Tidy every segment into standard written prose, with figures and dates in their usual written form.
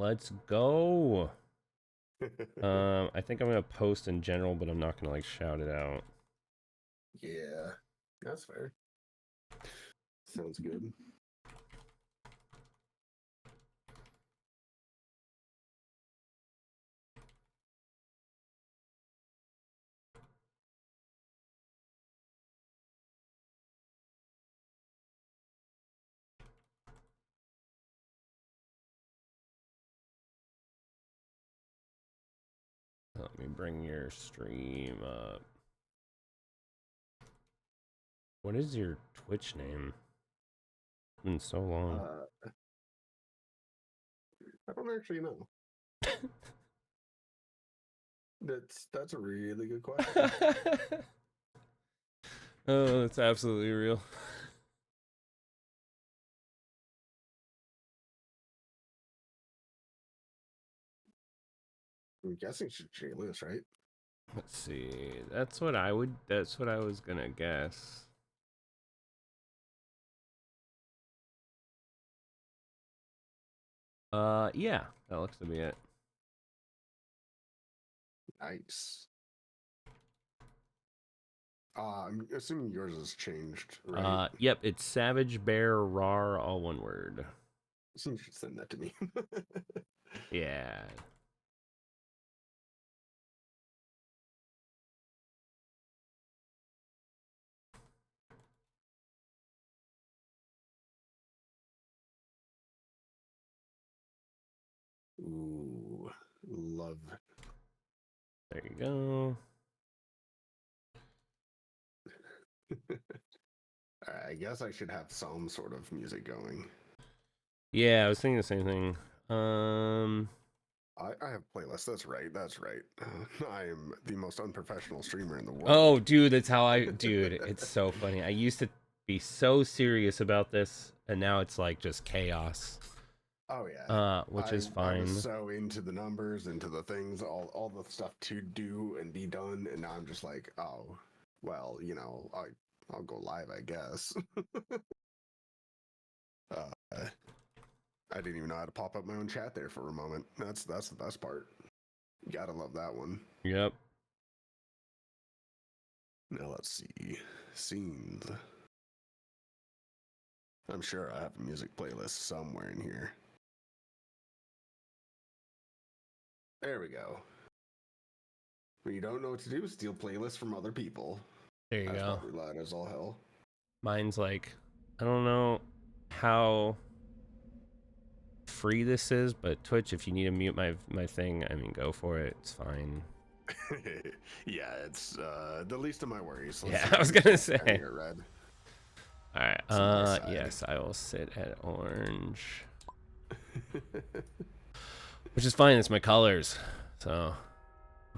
Let's go. I think I'm gonna post in general, but I'm not gonna like shout it out. Yeah, that's fair. Sounds good. Let me bring your stream up. What is your Twitch name? It's been so long. I don't actually know. That's a really good question. Oh, that's absolutely real. I'm guessing it's J-List, right? Let's see. That's what I was gonna guess. Yeah, that looks to be it. Nice. I'm assuming yours has changed, right? Yep, it's Savage Bear Rar, all one word. So you should send that to me. Yeah. Ooh, love. There you go. I guess I should have some sort of music going. Yeah, I was thinking the same thing. I have playlists. That's right. That's right. I am the most unprofessional streamer in the world. Oh, dude, that's how dude, it's so funny. I used to be so serious about this, and now it's like just chaos. Oh yeah. Which is fine. I was so into the numbers, into the things, all the stuff to do and be done, and now I'm just like, oh, well, you know, I'll go live, I guess. I didn't even know how to pop up my own chat there for a moment. That's the best part. You gotta love that one. Yep. Now let's see. Scenes. I'm sure I have a music playlist somewhere in here. There we go. When you don't know what to do, steal playlists from other people. There you That's go. probably loud as all hell. Mine's like, I don't know how free this is, but Twitch, if you need to mute my thing, I mean, go for it. It's fine. Yeah, it's the least of my worries. Yeah, I was gonna say. Red. All right. Yes, I will sit at orange, which is fine. It's my colors, so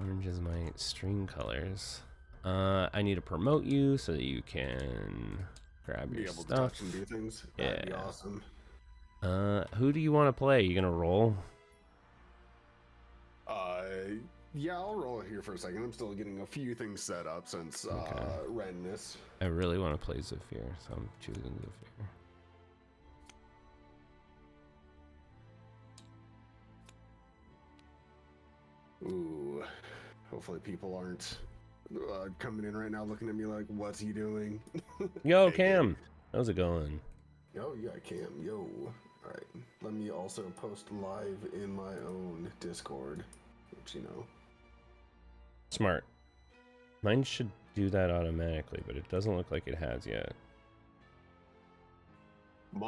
orange is my stream colors. I need to promote you so that you can grab your stuff. To touch and do things. Yeah, that'd be awesome. Who do you want to play? You gonna roll? Yeah, I'll roll it here for a second. I'm still getting a few things set up since Redness. I really want to play Zephyr, so I'm choosing Zephyr. Ooh, hopefully people aren't coming in right now looking at me like, what's he doing? Yo, Cam, how's it going? Yo, yeah, Cam, yo. All right, let me also post live in my own Discord, which, you know. Smart. Mine should do that automatically, but it doesn't look like it has yet.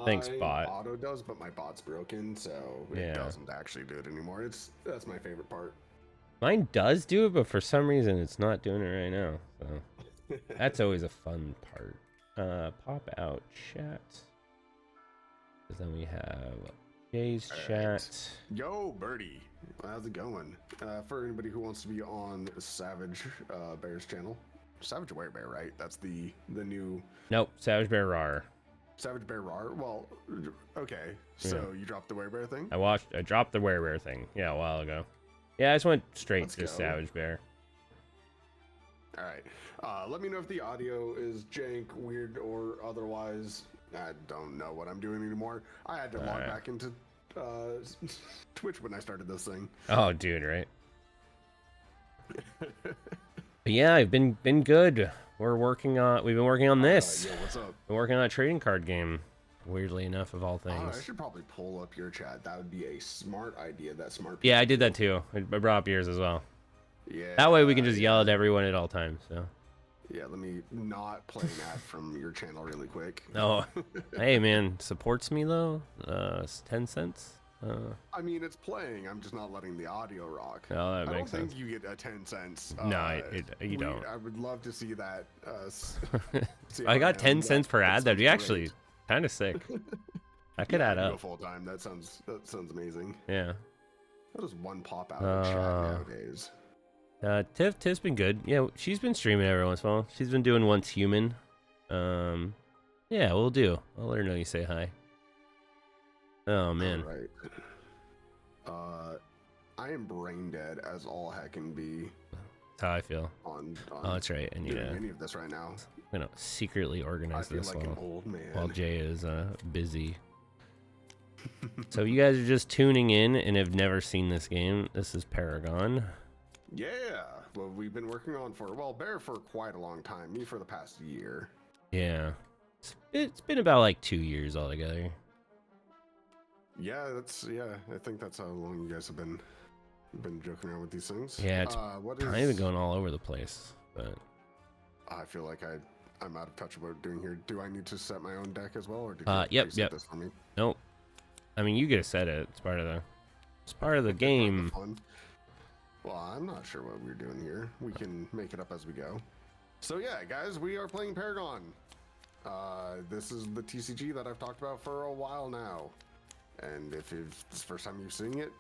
Thanks, bot. Auto does, but my bot's broken, so it doesn't actually do it anymore. That's my favorite part. Mine does do it, but for some reason it's not doing it right now. So that's always a fun part. Pop out chat. Because then we have Jay's chat. Yo, Birdie. How's it going? For anybody who wants to be on Savage Bear's channel. Savage Bear, right? That's the new... Nope, Savage Bear Rar. Savage Bear Rar? Well, okay. So you dropped the Bear thing? I dropped the Bear thing, yeah, a while ago. Yeah, I just went straight to Savage Bear. All right. Let me know if the audio is jank, weird, or otherwise. I don't know what I'm doing anymore. I had to log back into Twitch when I started this thing. Oh, dude, right? But yeah, I've been good. We've been working on this. Yeah, what's up? Been working on a trading card game. Weirdly enough, of all things. I should probably pull up your chat. That would be a smart idea. That smart. Yeah, I did that too. I brought up yours as well. Yeah. That way we can just yell at everyone at all times. So. Yeah, let me not play an ad from your channel really quick. Oh, hey man, supports me though. 10 cents. I mean, it's playing. I'm just not letting the audio rock. Oh, that makes sense. I don't think you get a 10 cents. No, you don't. I would love to see that. I got 10 cents per ad. That'd be actually kind of sick. I could add up. Full time. That sounds amazing. Yeah. That is one pop out of chat nowadays. Tiff's been good. Yeah, she's been streaming every once in a while. She's been doing Once Human. Yeah, we'll do. I'll let her know you say hi. Oh man. All right. I am brain dead as all heck can be. That's how I feel. On oh, that's right. I need to any of this right now. I'm gonna secretly organize this like an old man. while Jay is busy. So you guys are just tuning in and have never seen this game. This is Paragon. Yeah. Well, we've been working on Bear for quite a long time. Me for the past year. Yeah. It's been about like 2 years altogether. Yeah, I think that's how long you guys have been joking around with these things. Yeah, it's kind of going all over the place, but I feel like I'm out of touch with what we're doing here. Do I need to set my own deck as well, or did you set this for me? Nope. I mean, you get to set it. It's part of the game. Fun. Well, I'm not sure what we're doing here. We can make it up as we go. So yeah, guys, we are playing Paragon. This is the TCG that I've talked about for a while now. And if it's the first time you've seen it,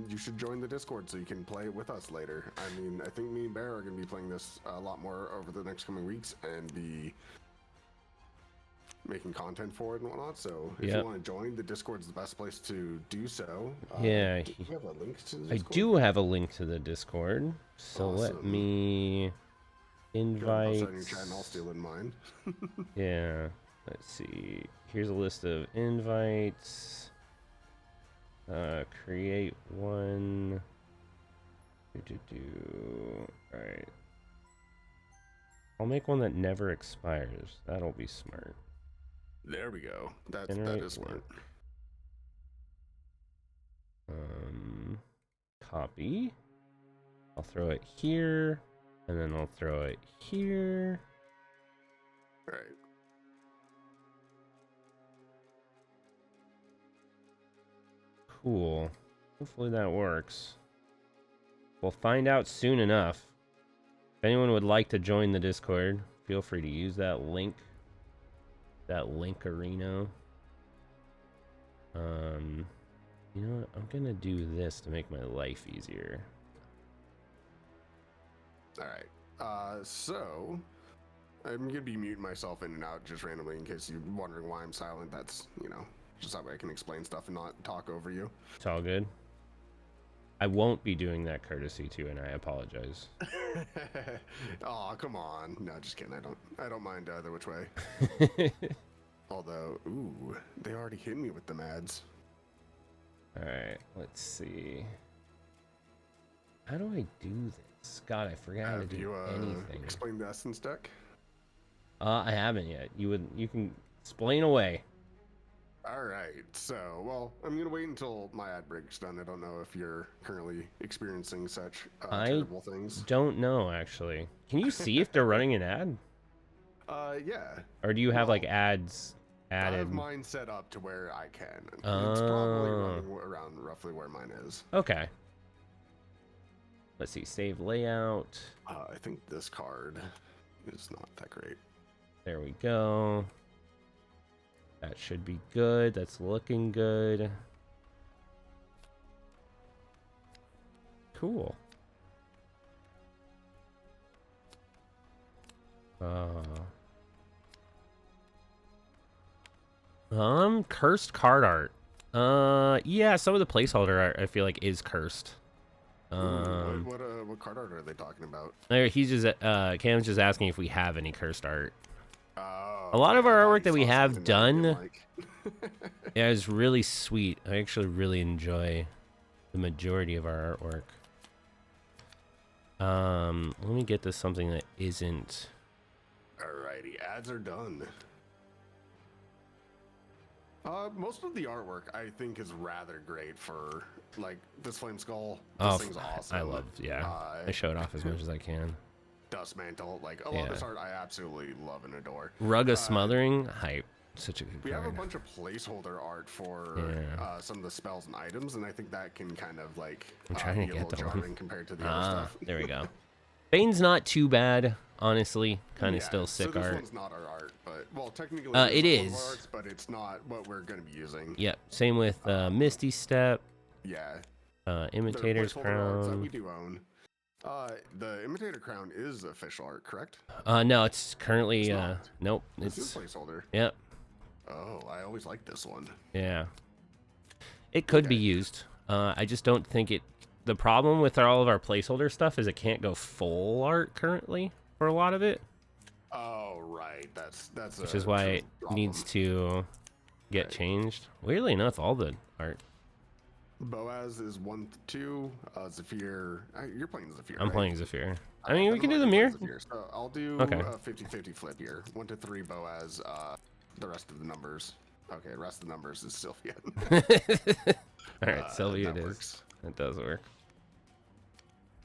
you should join the Discord so you can play it with us later. I mean, I think me and Bear are going to be playing this a lot more over the next coming weeks and be making content for it and whatnot. So if you want to join, the Discord's the best place to do so. Yeah. Do you have a link to the I Discord? do have a link to the Discord. So awesome. Let me invite. I'll send your chat and I'll steal in mine. Yeah. Let's see. Here's a list of invites. Create one. Alright. I'll make one that never expires. That'll be smart. There we go. That is smart. Copy. I'll throw it here, and then I'll throw it here. Right. Cool. Hopefully that works. We'll find out soon enough. If anyone would like to join the Discord, feel free to use that link. That link arena. You know what? I'm gonna do this to make my life easier. Alright. So I'm gonna be muting myself in and out just randomly in case you're wondering why I'm silent. That's, just that way I can explain stuff and not talk over you. It's all good. I won't be doing that courtesy too, and I apologize. Oh, come on. No, just kidding. I don't mind either which way. Although, ooh, they already hit me with them ads. Alright, let's see. How do I do this? God, I forgot how to do anything. Explain the essence deck? I haven't yet. You can explain away. Alright, so, well, I'm gonna wait until my ad break's done. I don't know if you're currently experiencing such terrible things. Don't know, actually. Can you see if they're running an ad? Yeah. Or do you have, like, ads added? I have mine set up to where I can. It's probably running around roughly where mine is. Okay. Let's see, save layout. I think this card is not that great. There we go. That should be good. That's looking good. Cool. Cursed card art. Yeah, some of the placeholder art I feel like is cursed. What card art are they talking about? He's just Cam's just asking if we have any cursed art. Oh, A lot okay, of I our thought artwork you that we saw have something that you done didn't like. yeah, is really sweet. I actually really enjoy the majority of our artwork. Let me get to something that isn't. Alrighty, ads are done. Most of the artwork I think is rather great for like this flame skull. This thing's awesome. I love, yeah. I show it off as much as I can. Dust mantle, like a lot of this art I absolutely love and adore. Rug of Smothering, hype. Such a good We card. have a bunch of placeholder art for some of the spells and items, and I think that can kind of like I'm trying to be a get little that one. jarring compared to the other stuff. There we go. Bane's not too bad, honestly. Kind of still sick so this art. one's not our art, but well, technically it it's is. one of our arts, but it's not what we're going to be using. Yep. Same with Misty Step. Yeah. Imitator's Crown that we Crown. do own. The Imitator Crown is official art, correct? No, it's currently not. nope. This It's is placeholder. Yep. Oh, I always liked this one. Yeah. It could be used. I just don't think it. The problem with all of our placeholder stuff is it can't go full art currently for a lot of it. Oh, right. That's which is why it needs to get changed. Weirdly enough, all the art. Boaz is 1-2. Zephyr. You're playing Zephyr. I'm right? playing Zephyr. I mean, we can do the mirror. So I'll do Okay. a 50-50 flip here. 1-3 Boaz. The rest of the numbers. Okay, the rest of the numbers is Sylvia. All right, Sylvia it is. Works. That does work.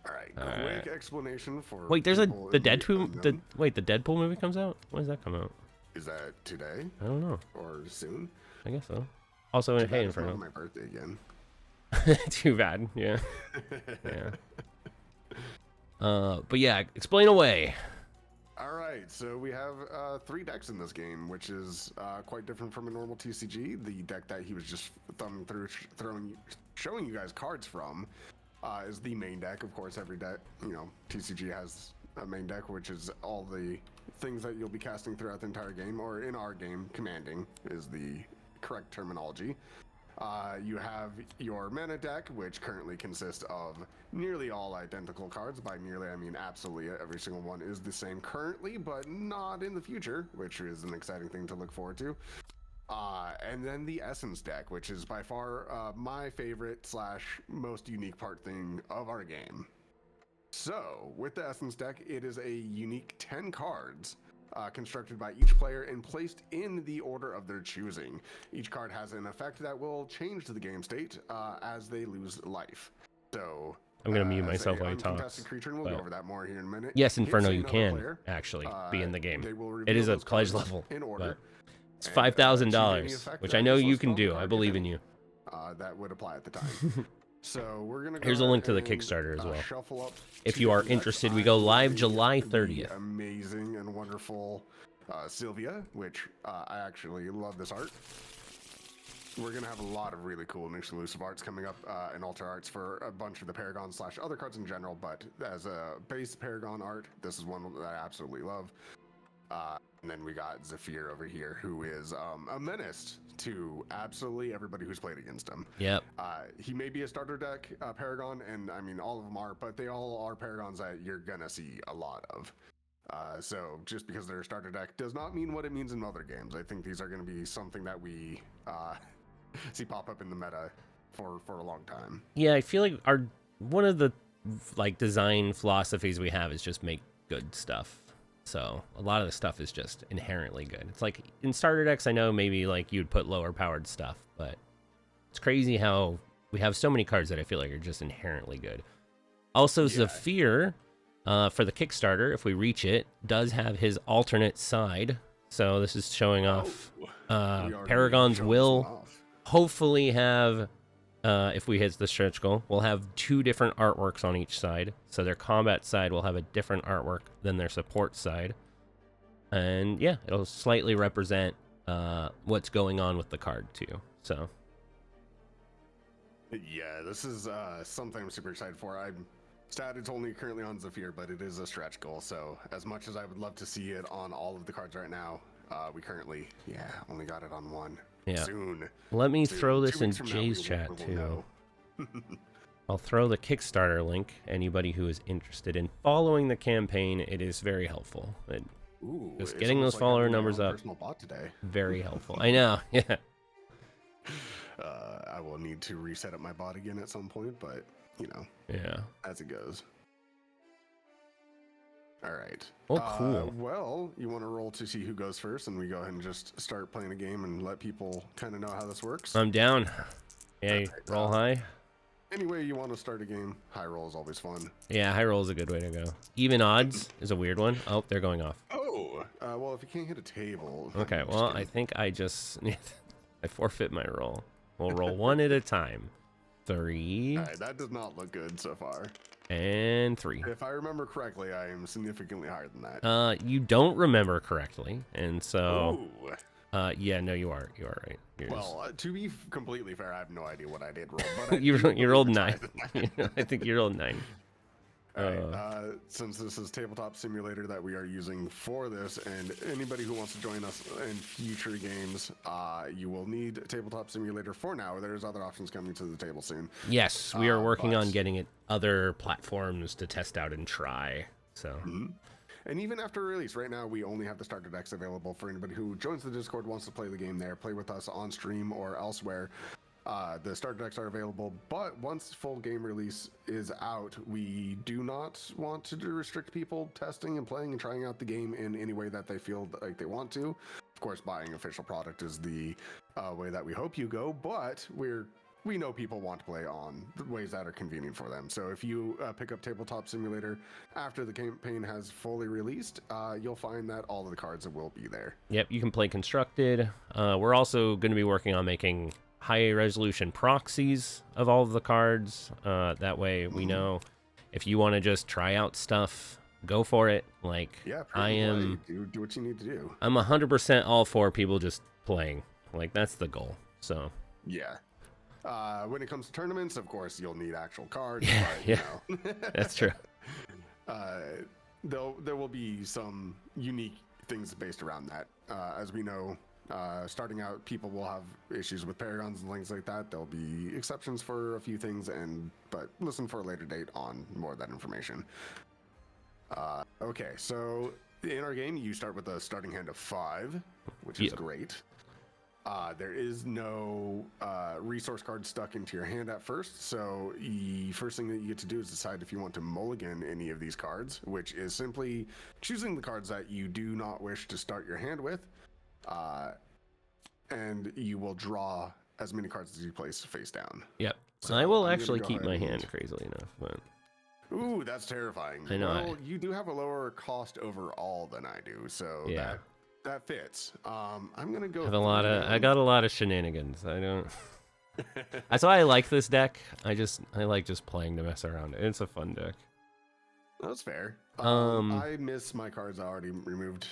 All right. All Quick right. explanation for. Wait, there's people the in the Deadpool. The unknown. wait, the Deadpool movie comes out. When does that come out? Is that today I don't know. or soon? I guess so. Also, Too hey, bad in it's front not of my birthday again. Too bad. Yeah. Yeah. But yeah, explain away. All right, so we have 3 decks in this game, which is quite different from a normal TCG. The deck that he was just thumbing through, showing you guys cards from, is the main deck. Of course, every deck, TCG has a main deck, which is all the things that you'll be casting throughout the entire game, or in our game, commanding is the correct terminology. You have your mana deck, which currently consists of nearly all identical cards. By nearly, I mean absolutely every single one is the same currently, but not in the future, which is an exciting thing to look forward to. And then the Essence deck, which is by far my favorite / most unique part thing of our game. So, with the Essence deck, it is a unique 10 cards. Constructed by each player and placed in the order of their choosing. Each card has an effect that will change the game state as they lose life. So I'm gonna mute myself while he talks. Creature, and we'll go over that more here in a minute. Yes, Inferno, you Another can player, actually be in the game. they will It is a reveal those pledge cards level, in order. but it's and, $5,000, choose any which effect I know that is you listed can on the do. I card, believe if in any, you. That would apply at the time. So we're gonna go Here's a link to the and, Kickstarter as well. Shuffle up If 2 you are different decks. interested, we go live The July 30th. Amazing and wonderful Sylvia, which I actually love this art. We're gonna have a lot of really cool and exclusive arts coming up and alter arts for a bunch of the Paragon / other cards in general, but as a base Paragon art, this is one that I absolutely love. And then we got Zephyr over here, who is a menace to absolutely everybody who's played against him. Yep. He may be a starter deck Paragon, and I mean all of them are, but they all are Paragons that you're gonna see a lot of. So just because they're a starter deck does not mean what it means in other games. I think these are going to be something that we see pop up in the meta for a long time. Yeah, I feel like one of the design philosophies we have is just make good stuff. So a lot of the stuff is just inherently good. It's like in starter decks, I know maybe you'd put lower powered stuff, but it's crazy how we have so many cards that I feel like are just inherently good. Also, Zephyr, for the Kickstarter, if we reach it, does have his alternate side. So this is showing off. Paragons will hopefully have, if we hit the stretch goal, we'll have 2 different artworks on each side. So their combat side will have a different artwork than their support side. And yeah, it'll slightly represent what's going on with the card too. So yeah, this is something I'm super excited for. I'm sad it's only currently on Zephyr, but it is a stretch goal. So as much as I would love to see it on all of the cards right now, we currently only got it on 1. yeah. Soon. Let me Soon. throw this 2 in weeks from now, Jay's we chat will too. know. I'll throw the Kickstarter link. Anybody who is interested in following the campaign, it is very helpful. Ooh, Just it's getting almost those like follower having my numbers own up, personal bot today. very helpful. I know, yeah. I will need to reset up my bot again at some point, but you know, Yeah. as it goes. All right. Oh, cool. Well, you want to roll to see who goes first, and we go ahead and just start playing a game and let people kind of know how this works. I'm down. Yeah, All right, roll high. Any way you want to start a game, high roll is always fun. Yeah, high roll is a good way to go. Even odds is a weird one. Oh, they're going off. Oh, well, if you can't hit a table. Okay, well, I think I just I forfeit my roll. We'll roll one at a time. 3. All right, that does not look good so far. And 3. If I remember correctly, I am significantly higher than that. You don't remember correctly, and so Ooh. yeah, no, you are right. Well, to be completely fair, I have no idea what I did roll, but I you do rolled believe 9. I think you rolled 9. All right, since this is Tabletop Simulator that we are using for this, and anybody who wants to join us in future games, you will need Tabletop Simulator for now. There's other options coming to the table soon. Yes, we are working on getting it other platforms to test out and try. So. And even after release, right now we only have the starter decks available for anybody who joins the Discord, wants to play the game there, play with us on stream or elsewhere. The starter decks are available, but once full game release is out, we do not want to restrict people testing and playing and trying out the game in any way that they feel like they want to. Of course, buying official product is the way that we hope you go, but we know people want to play on the ways that are convenient for them. So if you pick up Tabletop Simulator after the campaign has fully released, you'll find that all of the cards will be there. Yep, you can play Constructed. We're also going to be working on making high resolution proxies of all of the cards. That way we know if you want to just try out stuff, go for it. Like, yeah, I am do what you need to do. I'm 100% all for people just playing. Like, that's the goal. So yeah. When it comes to tournaments, of course, you'll need actual cards. Yeah, but, yeah. You know. That's true. There will be some unique things based around that. As we know, starting out, people will have issues with Paragons and things like that. There'll be exceptions for a few things, but listen for a later date on more of that information. Okay, so in our game, you start with a starting hand of 5, which is great. There is no resource card stuck into your hand at first, so the first thing that you get to do is decide if you want to mulligan any of these cards, which is simply choosing the cards that you do not wish to start your hand with, and you will draw as many cards as you place face down. Yep. So I will I'm actually gonna go keep my ahead hand, and- crazily enough. But Ooh, that's terrifying. I know. Well, you do have a lower cost overall than I do, so Yeah. that fits. I'm gonna go. I got a lot of shenanigans. I don't. That's why I like this deck. I like just playing to mess around. It's a fun deck. That's fair. I miss my cards I already removed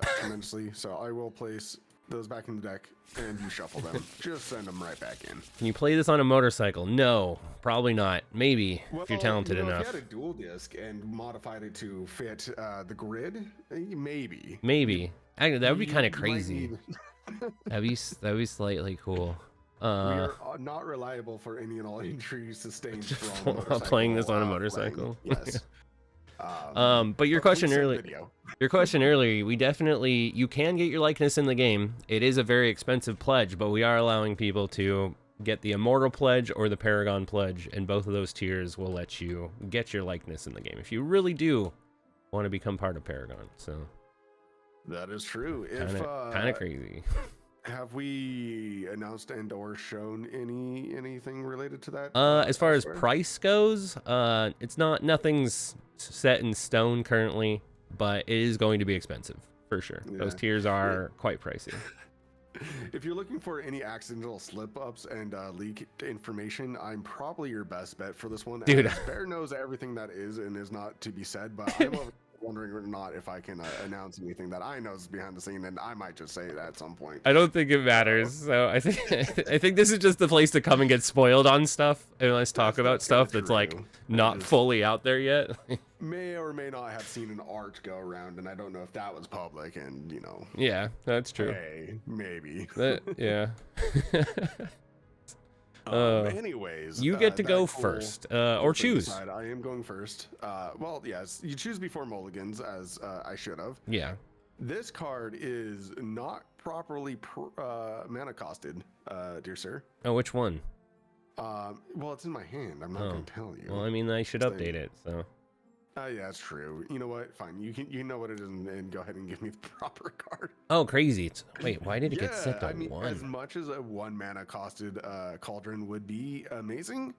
tremendously, so I will place those back in the deck and you shuffle them. Just send them right back in. Can you play this on a motorcycle? No, probably not. Maybe if you're talented enough. If you had a dual disc and modified it to fit the grid, maybe. Maybe. Actually, that would be kind of crazy. That'd be slightly cool. We are not reliable for any and all injuries sustained from playing this on a motorcycle. Yes. But your question earlier, we definitely, you can get your likeness in the game. It is a very expensive pledge, but we are allowing people to get the Immortal Pledge or the Paragon Pledge, and both of those tiers will let you get your likeness in the game if you really do want to become part of Paragon. So that is true. Kind of crazy. Have we announced and or shown anything related to that? As far as price goes, nothing's set in stone currently, but it is going to be expensive for sure. Yeah. Those tiers are quite pricey. If you're looking for any accidental slip-ups and leak information, I'm probably your best bet for this one. Dude, Bear knows everything that is and is not to be said, but I'm wondering or not if I can announce anything that I know is behind the scene, and I might just say that at some point. I don't think it matters. So I think this is just the place to come and get spoiled on stuff, and let's talk about stuff that's like not fully out there yet. May or may not have seen an art go around, and I don't know if that was public, and you know. Yeah, that's true. Hey, maybe. Yeah. Anyways, you get to go first, or choose. I am going first. Well, yes, you choose before mulligans, as I should have. Yeah. This card is not properly mana costed, dear sir. Oh, which one? Well, it's in my hand. I'm not going to tell you. Well, I mean, I should update it, so. Yeah, that's true. You know what? Fine. You know what it is, and go ahead and give me the proper card. Oh, crazy. Wait, why did it get set to I mean, 1? as much as a 1 mana costed cauldron would be amazing,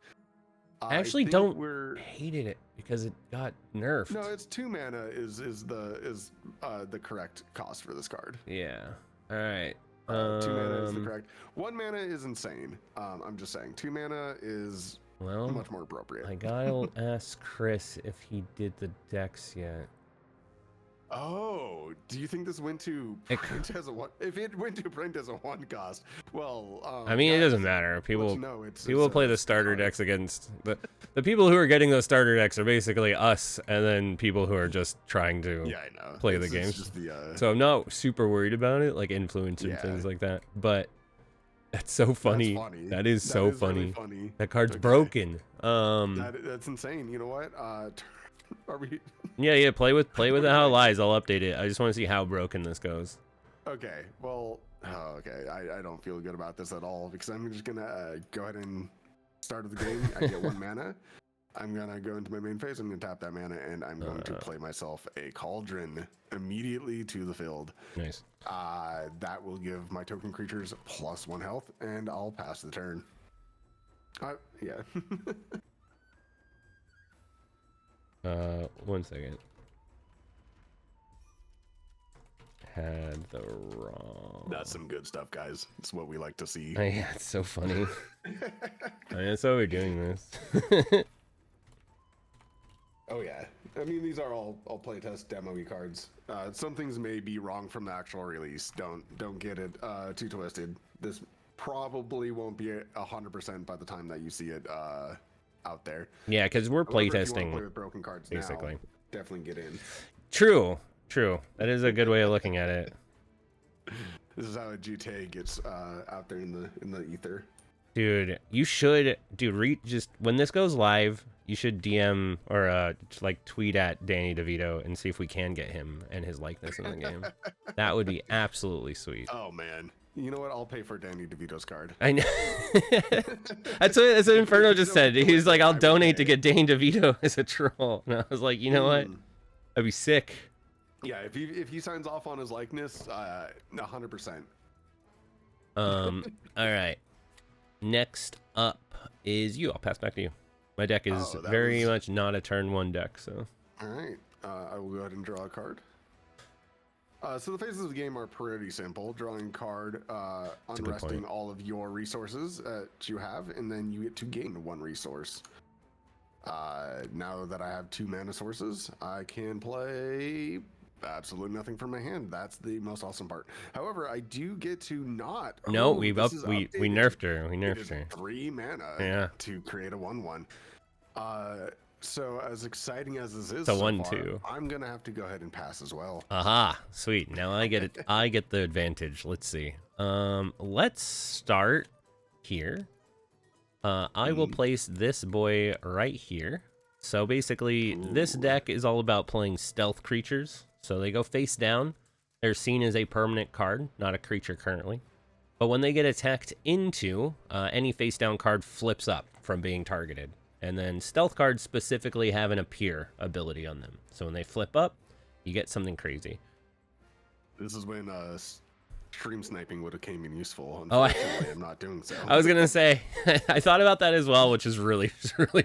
I actually hated it because it got nerfed. No, it's 2 mana is the correct cost for this card. Yeah. All right. 2 mana is the correct. 1 mana is insane. I'm just saying 2 mana is much more appropriate. I gotta ask Chris if he did the decks yet. Oh, do you think this went to print as a 1? If it went to print as a 1 cost, well, I mean, it doesn't matter. People people play the starter decks against the people who are getting those starter decks are basically us, and then people who are just trying to play the games. So I'm not super worried about it, like influence and things like that. But that's so funny. That is so funny. Really funny. That card's broken. That's insane. You know what? Are we? Yeah. Play with it how it lies. I'll update it. I just want to see how broken this goes. Okay. Well. Okay. I don't feel good about this at all because I'm just gonna go ahead and start the game. I get 1 mana. I'm gonna go into my main phase. I'm gonna tap that mana, and I'm going to play myself a cauldron immediately to the field. Nice. That will give my token creatures +1 health, and I'll pass the turn. Yeah. 1 second. Had the wrong. That's some good stuff, guys. It's what we like to see. Oh, yeah, it's so funny. I mean, that's why we're doing this. Oh yeah. I mean, these are all playtest demo-y cards. Some things may be wrong from the actual release. Don't get it too twisted. This probably won't be 100% by the time that you see it out there. Yeah, because we're playtesting. Play with broken cards basically. Now, definitely get in. True. That is a good way of looking at it. This is how a GTA gets out there in the ether. Dude, you should just when this goes live, you should DM or like tweet at Danny DeVito and see if we can get him and his likeness in the game. That would be absolutely sweet. Oh man. You know what? I'll pay for Danny DeVito's card. I know. That's what Inferno just said. He's like, I'll donate to get Danny DeVito as a troll. And I was like, you know what? That'd be sick. Yeah, if he signs off on his likeness, 100%. All right. Next up is you. I'll pass back to you. My deck is very much not a turn 1 deck, so. All right. I will go ahead and draw a card. So the phases of the game are pretty simple. Drawing a card, unresting all of your resources that you have, and then you get to gain 1 resource. Now that I have 2 mana sources, I can play absolutely nothing from my hand. That's the most awesome part. However, I do get to not. No, we nerfed her. We nerfed her. 3 mana to create a 1/1. So as exciting as this is, it's a 1/2. I'm gonna have to go ahead and pass as well. Aha, sweet. Now I get it. I get the advantage. Let's see. Let's start here. I will place this boy right here. So basically, this deck is all about playing stealth creatures. So they go face down. They're seen as a permanent card, not a creature currently. But when they get attacked into, any face down card flips up from being targeted. And then stealth cards specifically have an appear ability on them. So when they flip up, you get something crazy. This is when stream sniping would have came in useful. Oh, I'm not doing so. I was gonna say, I thought about that as well, which is really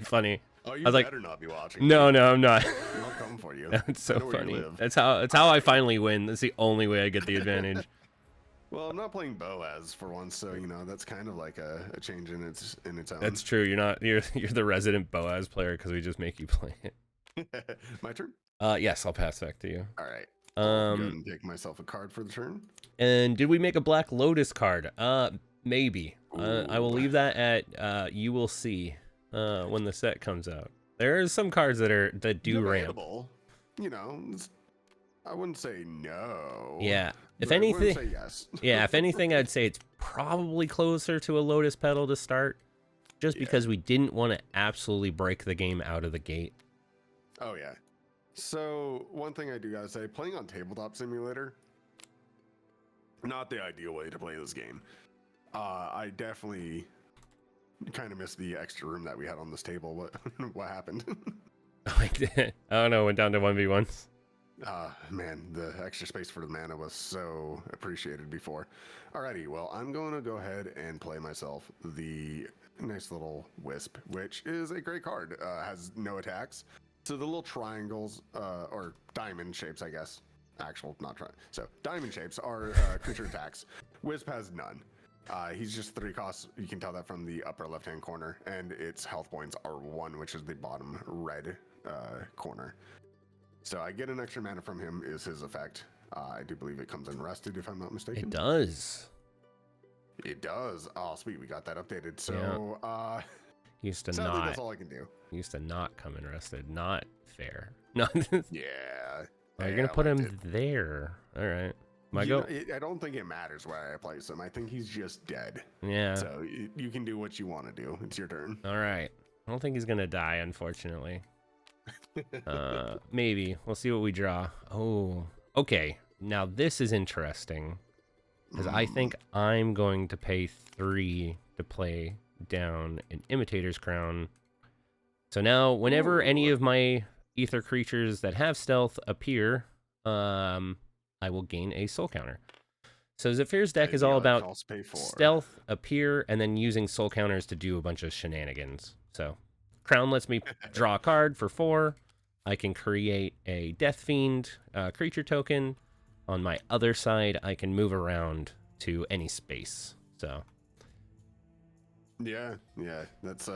funny. Oh, you better not be watching. No, I'm not. I'll come for you. That's so funny. That's how I finally win. That's the only way I get the advantage. Well, I'm not playing Boaz for once, so you know that's kind of like a change in its own. That's true. You're the resident Boaz player because we just make you play it. My turn. Yes, I'll pass back to you. All right. I'll go ahead and take myself a card for the turn. And did we make a Black Lotus card? Maybe. I will leave that at you will see when the set comes out. There are some cards that do ramp. You know, I wouldn't say no. Yeah. If anything, say yes. Yeah. If anything, I'd say it's probably closer to a Lotus Petal to start, just because we didn't want to absolutely break the game out of the gate. Oh yeah. So one thing I do gotta say, playing on Tabletop Simulator, Not the ideal way to play this game. I definitely kind of missed the extra room that we had on this table. What happened? I don't know. Went down to 1v1s. Man, the extra space for the mana was so appreciated before. Alrighty, well, I'm going to go ahead and play myself the nice little Wisp, which is a great card. Has no attacks. So the little triangles, or diamond shapes, I guess. Actual, not trying. So diamond shapes are creature attacks. Wisp has none. He's just 3 costs. You can tell that from the upper left-hand corner, and its health points are 1, which is the bottom red corner. So I get an extra mana from him is his effect. I do believe it comes in rested, if I'm not mistaken. It does. It does. Oh, sweet. We got that updated. So, Used to sadly, not. that's all I can do. Used to not come in rested. Not fair. No. Yeah. Oh, you're gonna put him there. All right. I don't think it matters where I place him. I think he's just dead. Yeah. So you can do what you want to do. It's your turn. All right. I don't think he's gonna die, unfortunately. Maybe. We'll see what we draw. Oh. Okay. Now this is interesting. Because I think I'm going to pay 3 to play down an Imitator's Crown. So now, whenever any of my ether creatures that have stealth appear, I will gain a soul counter. So Zephyr's deck is all about stealth, appear, and then using soul counters to do a bunch of shenanigans. So Crown lets me draw a card for 4. I can create a Death Fiend creature token. On my other side, I can move around to any space. So yeah, that's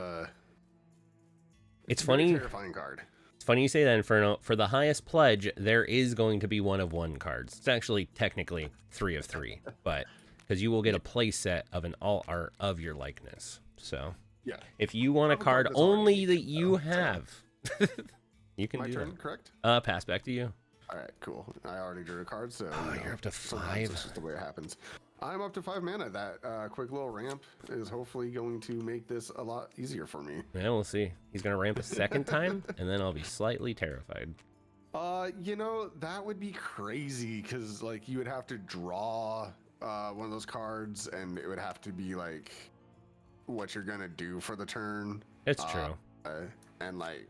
it's funny. Terrifying card. It's funny you say that, Inferno. For the highest pledge, there is going to be 1 of 1 cards. It's actually technically 3 of 3, but because you will get a play set of an all art of your likeness. So yeah, if you want a card only that you have, you can do that. Correct? Pass back to you. All right, cool. I already drew a card, so you're up to 5. That's just the way it happens. I'm up to 5 mana. That quick little ramp is hopefully going to make this a lot easier for me. Yeah, we'll see. He's gonna ramp a second time, and then I'll be slightly terrified. You know, that would be crazy because like you would have to draw one of those cards, and it would have to be like what you're gonna do for the turn. It's true. And like,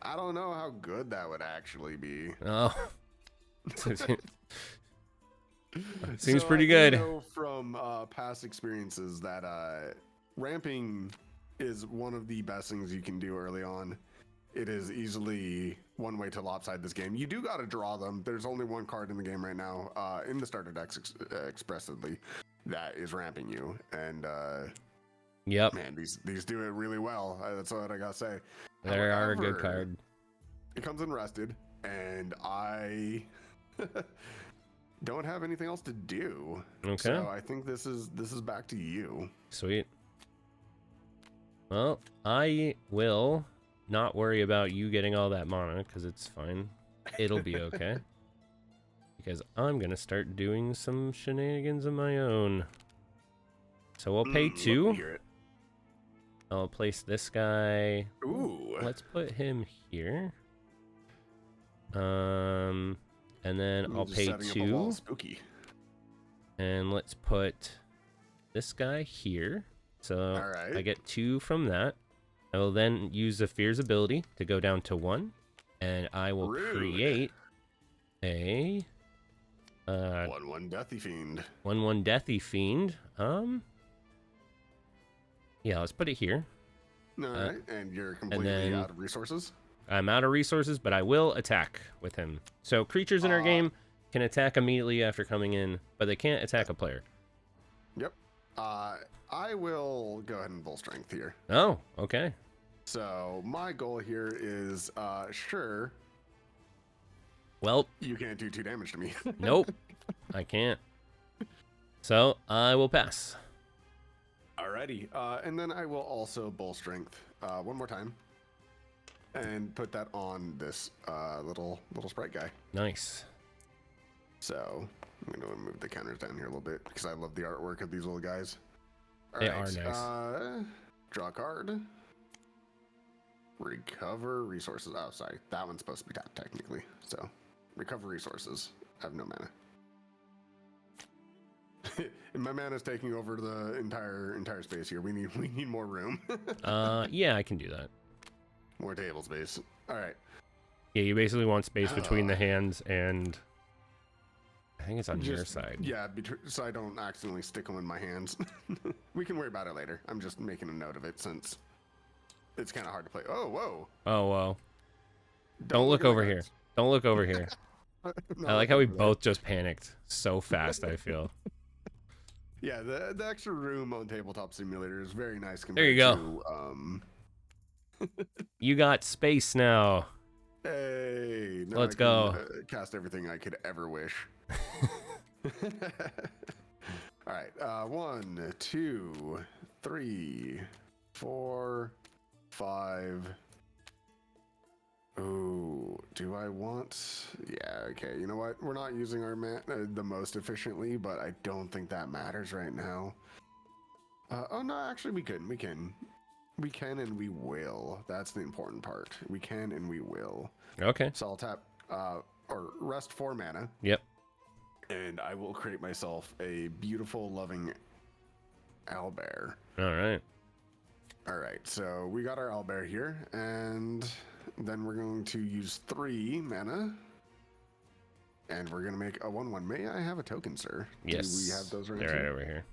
I don't know how good that would actually be. Oh. Seems pretty good. I know from past experiences that ramping is one of the best things you can do early on. It is easily one way to lopside this game. You do got to draw them. There's only 1 card in the game right now, in the starter decks expressly, that is ramping you. And yep, man, these do it really well. That's what I gotta say. They are a good card. It comes in rested, and I don't have anything else to do. Okay. So I think this is back to you. Sweet. Well, I will not worry about you getting all that mana because it's fine. It'll be okay. Because I'm gonna start doing some shenanigans of my own. So we'll pay 2. I'll place this guy. Ooh. Let's put him here. And then I'll pay 2. Spooky. And let's put this guy here. So right. I get 2 from that. I will then use Zephyr's ability to go down to 1. And I will create a 1/1 Deathy Fiend. 1/1 Deathy Fiend. Yeah, let's put it here. All right, and you're completely out of resources? I'm out of resources, but I will attack with him. So creatures in our game can attack immediately after coming in, but they can't attack a player. Yep. I will go ahead and full strength here. Oh, okay. So my goal here is, sure. Well, you can't do 2 damage to me. Nope, I can't. So I will pass. Alrighty, and then I will also bull strength 1 more time, and put that on this little sprite guy. Nice. So I'm gonna move the counters down here a little bit because I love the artwork of these little guys. They are nice. Draw a card. Recover resources. Oh, sorry, that one's supposed to be tapped technically. So recover resources. I have no mana. My mana's taking over the entire space here. We need more room. Yeah, I can do that. More table space. All right. Yeah, you basically want space between the hands and I think it's on your side. Yeah, so I don't accidentally stick them in my hands. We can worry about it later. I'm just making a note of it since it's kind of hard to play. Oh, whoa. Oh, well. Don't look over here. Don't look over here. I like how we both just panicked so fast, I feel. Yeah, the extra room on Tabletop Simulator is very nice compared there you go. to... You got space now. Hey, now Let's I can, go. Cast everything I could ever wish. All right, 1, 2, 3, 4, 5. Oh, do I want? Yeah, okay. You know what? We're not using our the most efficiently, but I don't think that matters right now. Oh no, actually we can. We can and we will. That's the important part. We can and we will. Okay. So I'll tap or rest 4 mana. Yep. And I will create myself a beautiful, loving owlbear. All right. All right, so we got our owlbear here, and then we're going to use 3 mana, and we're going to make a 1/1. May I have a token, sir? Yes. Do we have those right They're here? right over here.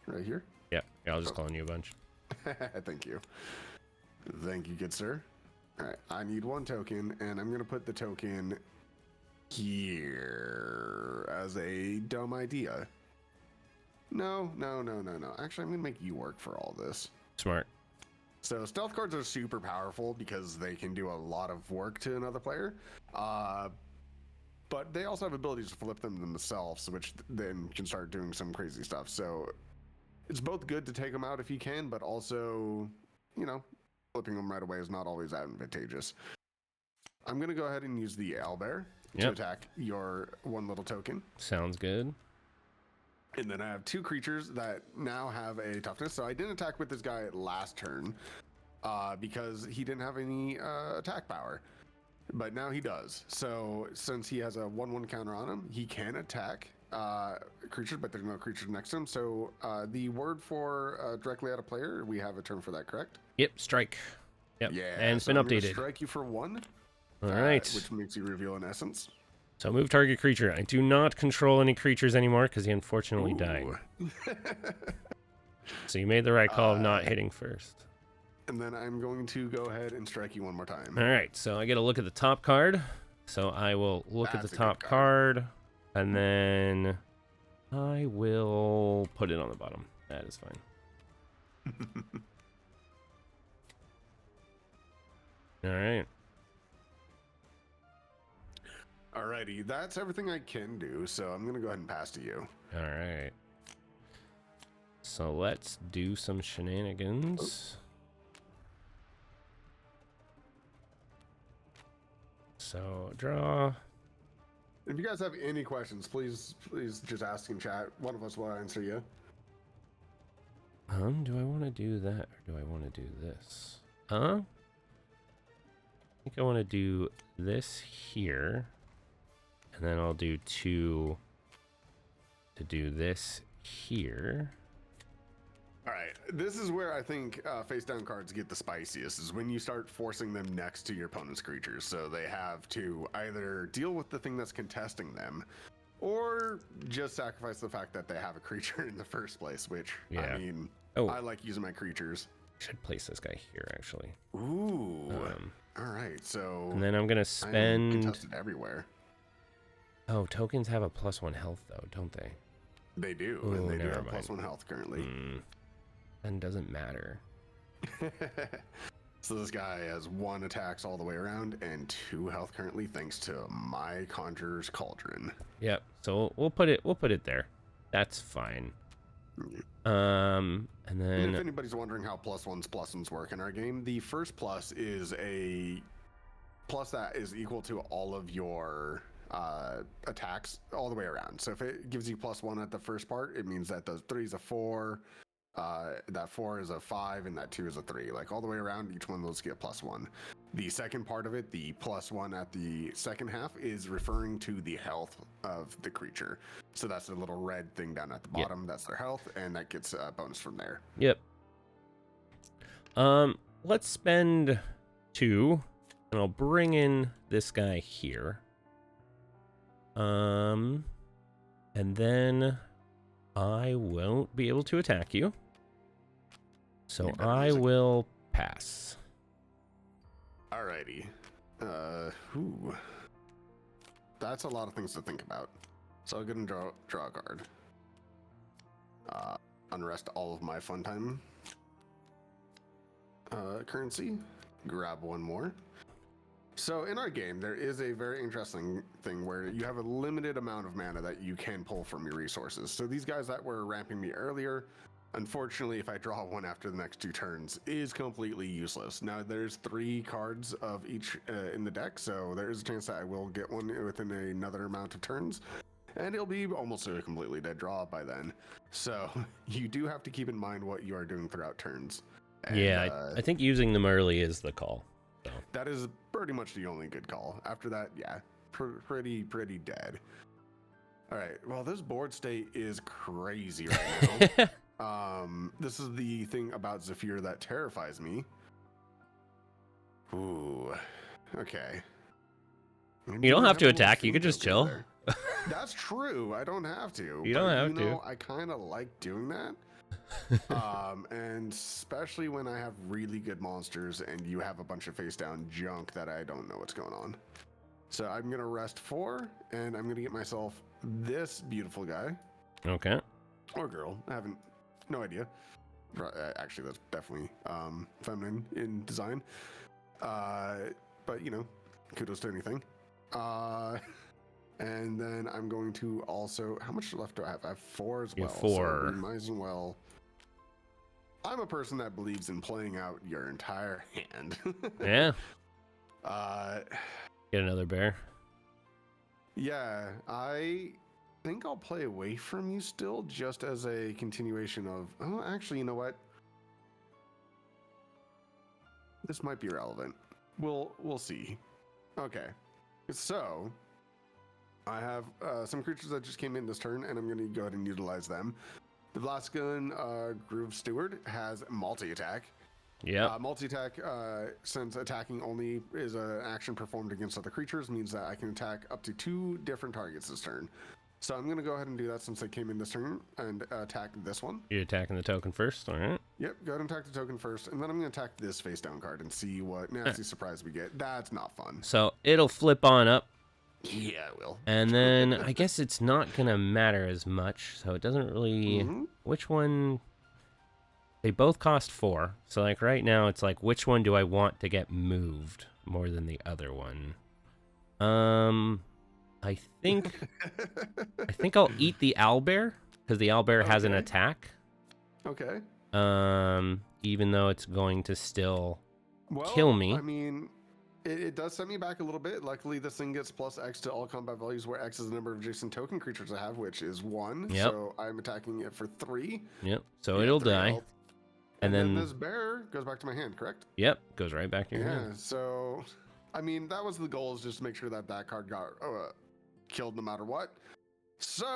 Right here? Yeah. I'll just call on you a bunch. Thank you. Thank you, good sir. All right, I need 1 token, and I'm going to put the token here as a dumb idea. No. Actually, I'm going to make you work for all this. Smart. So stealth cards are super powerful because they can do a lot of work to another player. But they also have abilities to flip them themselves, which then can start doing some crazy stuff. So it's both good to take them out if you can, but also, you know, flipping them right away is not always advantageous. I'm going to go ahead and use the owlbear to attack your 1 little token. Sounds good. And then I have 2 creatures that now have a toughness. So I didn't attack with this guy last turn because he didn't have any attack power. But now he does. So since he has a 1/1 counter on him, he can attack creatures, but there's no creatures next to him. So the word for directly at a player, we have a term for that, correct? Yep, strike. Yep. Yeah. And it's so been I'm gonna updated. strike you for 1. All right. Which makes you reveal an essence. So move target creature. I do not control any creatures anymore because he unfortunately died. So you made the right call of not hitting first. And then I'm going to go ahead and strike you 1 more time. All right. So I get to look at the top card. So I will look at the top card. And then I will put it on the bottom. That is fine. All right. Alrighty, that's everything I can do, so I'm gonna go ahead and pass to you. All right. So let's do some shenanigans. So draw. If you guys have any questions, please just ask in chat. One of us will answer you. Do I want to do that or do I want to do this? I think I want to do this here. And then I'll do 2 to do this here. All right, this is where I think face down cards get the spiciest, is when you start forcing them next to your opponent's creatures. So they have to either deal with the thing that's contesting them, or just sacrifice the fact that they have a creature in the first place, which, I mean, I like using my creatures. Should place this guy here, actually. Ooh. All right, so... And then I'm going to spend... contested everywhere. Oh, tokens have a +1 health, though, don't they? They do, and they do have +1 health currently. Then doesn't matter. So this guy has 1 attacks all the way around and 2 health currently, thanks to my Conjurer's Cauldron. Yep. So we'll put it there. That's fine. And then, and if anybody's wondering how +1s work in our game, the first plus is a plus that is equal to all of your attacks all the way around. So if it gives you +1 at the first part, it means that the 3's a 4, That 4 is a 5 and that 2 is a 3. Like all the way around, each one of those get +1. The second part of it, the +1 at the second half, is referring to the health of the creature. So that's the little red thing down at the bottom. Yep. That's their health, and that gets a bonus from there. Yep. Let's spend 2, and I'll bring in this guy here. And then I won't be able to attack you. So I will pass. Alrighty. That's a lot of things to think about. So I'm gonna draw a card. Unrest all of my fun time currency. Grab one more. So in our game, there is a very interesting thing where you have a limited amount of mana that you can pull from your resources. So these guys that were ramping me earlier, unfortunately, if I draw one after the next 2 turns, is completely useless. Now, there's 3 cards of each in the deck, so there is a chance that I will get one within another amount of turns, and it'll be almost a completely dead draw by then. So you do have to keep in mind what you are doing throughout turns. And, yeah, I think using them early is the call. So. That is pretty much the only good call. After that, yeah, pretty dead. All right, well, this board state is crazy right now. This is the thing about Zephyr that terrifies me. Ooh, okay. You don't have to attack. You could just chill. That's true. I don't have to. You don't have to. I kind of like doing that. And especially when I have really good monsters and you have a bunch of face down junk that I don't know what's going on. So I'm going to rest 4 and I'm going to get myself this beautiful guy. Okay. Or girl. I haven't, no idea. Actually, that's definitely feminine in design. But you know, kudos to anything. And then I'm going to also, how much left do I have? I have 4 as well. 4. So we might as well. I'm a person that believes in playing out your entire hand. Yeah. Get another bear. Yeah, I think I'll play away from you still, just as a continuation of. Oh, actually, you know what? This might be relevant. We'll see. Okay, so I have some creatures that just came in this turn, and I'm going to go ahead and utilize them. The Vlaskin Groove Steward has multi-attack. Yeah. Multi-attack, since attacking only is an action performed against other creatures, means that I can attack up to 2 different targets this turn. So I'm going to go ahead and do that since they came in this turn and attack this one. You're attacking the token first, all right? Yep, go ahead and attack the token first, and then I'm going to attack this face-down card and see what nasty surprise we get. That's not fun. So it'll flip on up. Yeah, it will. And then I guess it's not going to matter as much, so it doesn't really... Which one... They both cost 4, so like right now it's like, which one do I want to get moved more than the other one? I think I'll eat the owlbear, because the owlbear has an attack. Okay. Even though it's going to still kill me. I mean... It does set me back a little bit. Luckily, this thing gets +X to all combat values, where X is the number of adjacent token creatures I have, which is 1. Yep. So I'm attacking it for 3. Yep. So it'll die. Health. And then this bear goes back to my hand, correct? Yep. Goes right back to your hand. Yeah. So, I mean, that was the goal, is just to make sure that that card got killed no matter what. So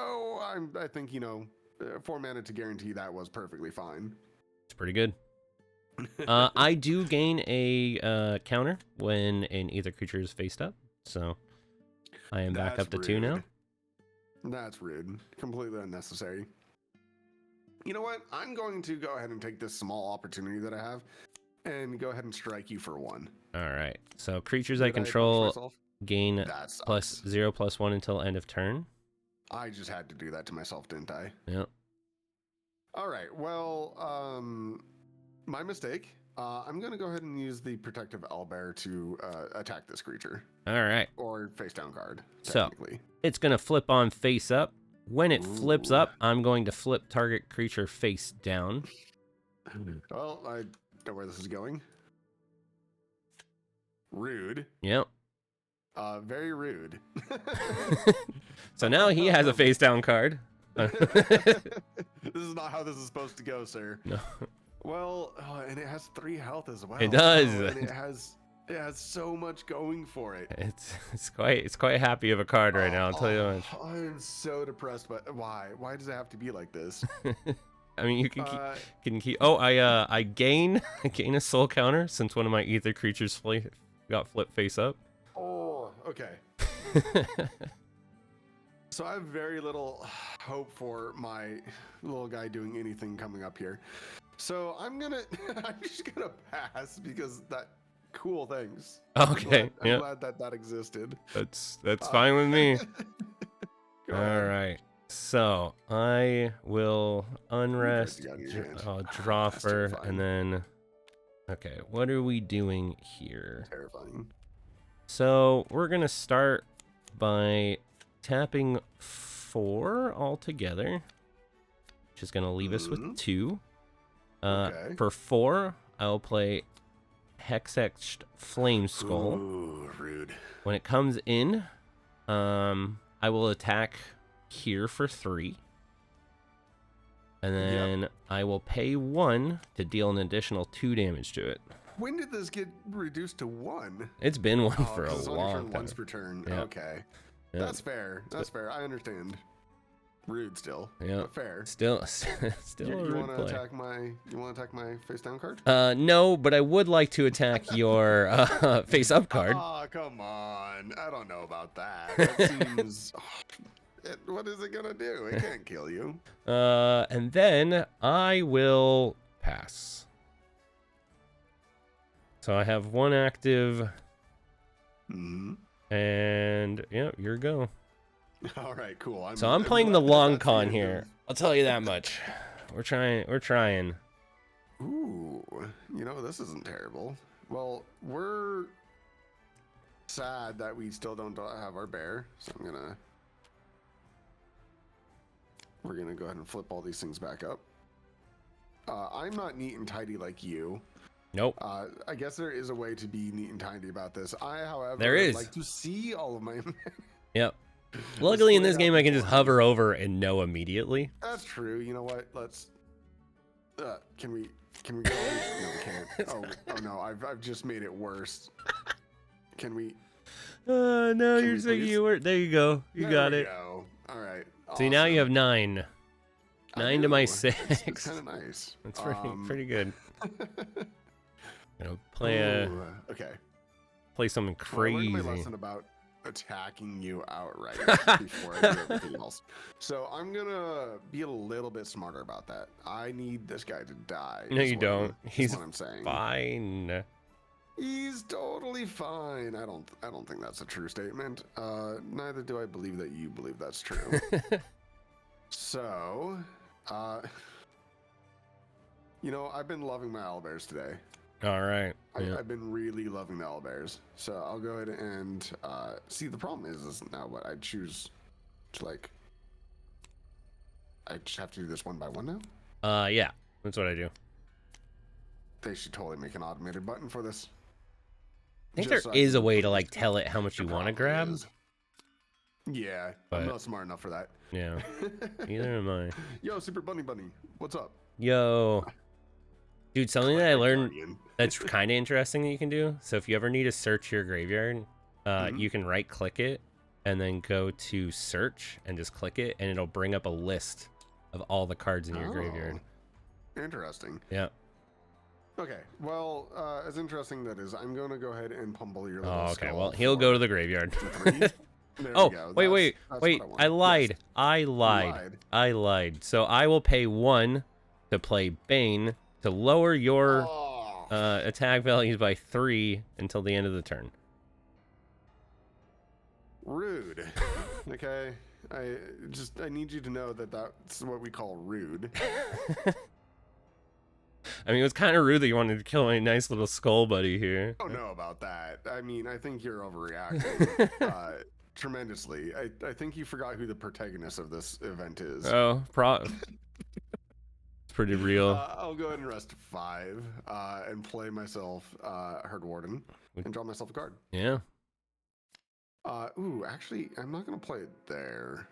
I think, you know, 4 mana to guarantee that was perfectly fine. It's pretty good. I do gain a counter when an either creature is faced up, so I am back up to 2 now. That's rude. Completely unnecessary. You know what? I'm going to go ahead and take this small opportunity that I have and go ahead and strike you for 1. All right. So creatures I control gain +0/+1 until end of turn. I just had to do that to myself, didn't I? Yep. All right. Well, my mistake. I'm going to go ahead and use the Protective Owlbear to attack this creature. All right. Or face down card, So technically. it's going to flip on face up. When it flips up, I'm going to flip target creature face down. Well, I know where this is going. Rude. Yep. Very rude. So now he has a face down card. This is not how this is supposed to go, sir. No. Well, and it has 3 health as well. It does. Oh, and it has so much going for it. It's quite happy of a card right now. I'll tell you much. I'm so depressed, but why? Why does it have to be like this? I mean, you can keep. Oh, I gain a soul counter since one of my ether creatures got flipped face up. Oh, okay. So I have very little hope for my little guy doing anything coming up here. So I'm just gonna pass because that cool things. Okay. I'm glad that existed. That's fine with me. All right. So I will unrest, draw for, and then. Okay, what are we doing here? Terrifying. So we're gonna start by tapping 4 altogether, which is gonna leave us with 2. Okay. For 4, I'll play Hexetched Flame Skull. Ooh, rude. When it comes in, I will attack here for 3. And then I will pay 1 to deal an additional 2 damage to it. When did this get reduced to 1? It's been 1 for a long time. Once per turn. Yep. Okay. Yep. That's fair. That's fair. I understand. Rude still. Yeah. But fair. Still you want to attack my face down card? No, but I would like to attack your face up card. Oh, come on. I don't know about that. That seems what is it gonna do? It can't kill you. And then I will pass. So I have 1 active. And yeah, your go. All right, cool. I'm playing the long con here. I'll tell you that much. We're trying. Ooh, this isn't terrible. Well, we're sad that we still don't have our bear, so we're gonna go ahead and flip all these things back up. I'm not neat and tidy like you. Nope. I guess there is a way to be neat and tidy about this. I, however, like to see all of my. Yep. Luckily, in this game, I can just hover over and know immediately. That's true. You know what? Let's. Can we go? No, we can't. Oh no! I've just made it worse. Can we? No, you're saying you were. There you go. You got it. Go. All right. See, awesome. Now you have 9. 9 to my 6. That's kind of nice. That's pretty good. Play play something crazy. My lesson about attacking you outright before I do everything else. So I'm gonna be a little bit smarter about that. I need this guy to die. No, you don't. He's what I'm saying. Fine. He's totally fine. I don't think that's a true statement. Neither do I believe that you believe that's true. So, I've been loving my owlbears today. All right. I've been really loving the owlbears. So I'll go ahead and see. The problem is now what I choose to I just have to do this one by one now. Yeah, that's what I do. They should totally make an automated button for this. I think there is a way to tell it how much you want to grab. Yeah, but I'm not smart enough for that. Yeah, neither am I. Yo, Super Bunny, what's up? Yo, dude, something that I learned that's kind of interesting that you can do. So if you ever need to search your graveyard, you can right-click it and then go to search and just click it, and it'll bring up a list of all the cards in your graveyard. Interesting. Yeah. Okay, well, as interesting that is, I'm going to go ahead and pummel your little okay, well, he'll go to the graveyard. Oh, wait, I lied. Yes. I lied. So I will pay 1 to play Bane to lower your attack values by 3 until the end of the turn. Rude. Okay, I need you to know that that's what we call rude. I mean, it was kind of rude that you wanted to kill my nice little skull buddy here. I don't know about that. I mean, I think you're overreacting tremendously. I think you forgot who the protagonist of this event is. Oh, it's pretty real. I'll go ahead and rest 5 and play myself Herd Warden and draw myself a card. Yeah. Ooh, actually, I'm not going to play it there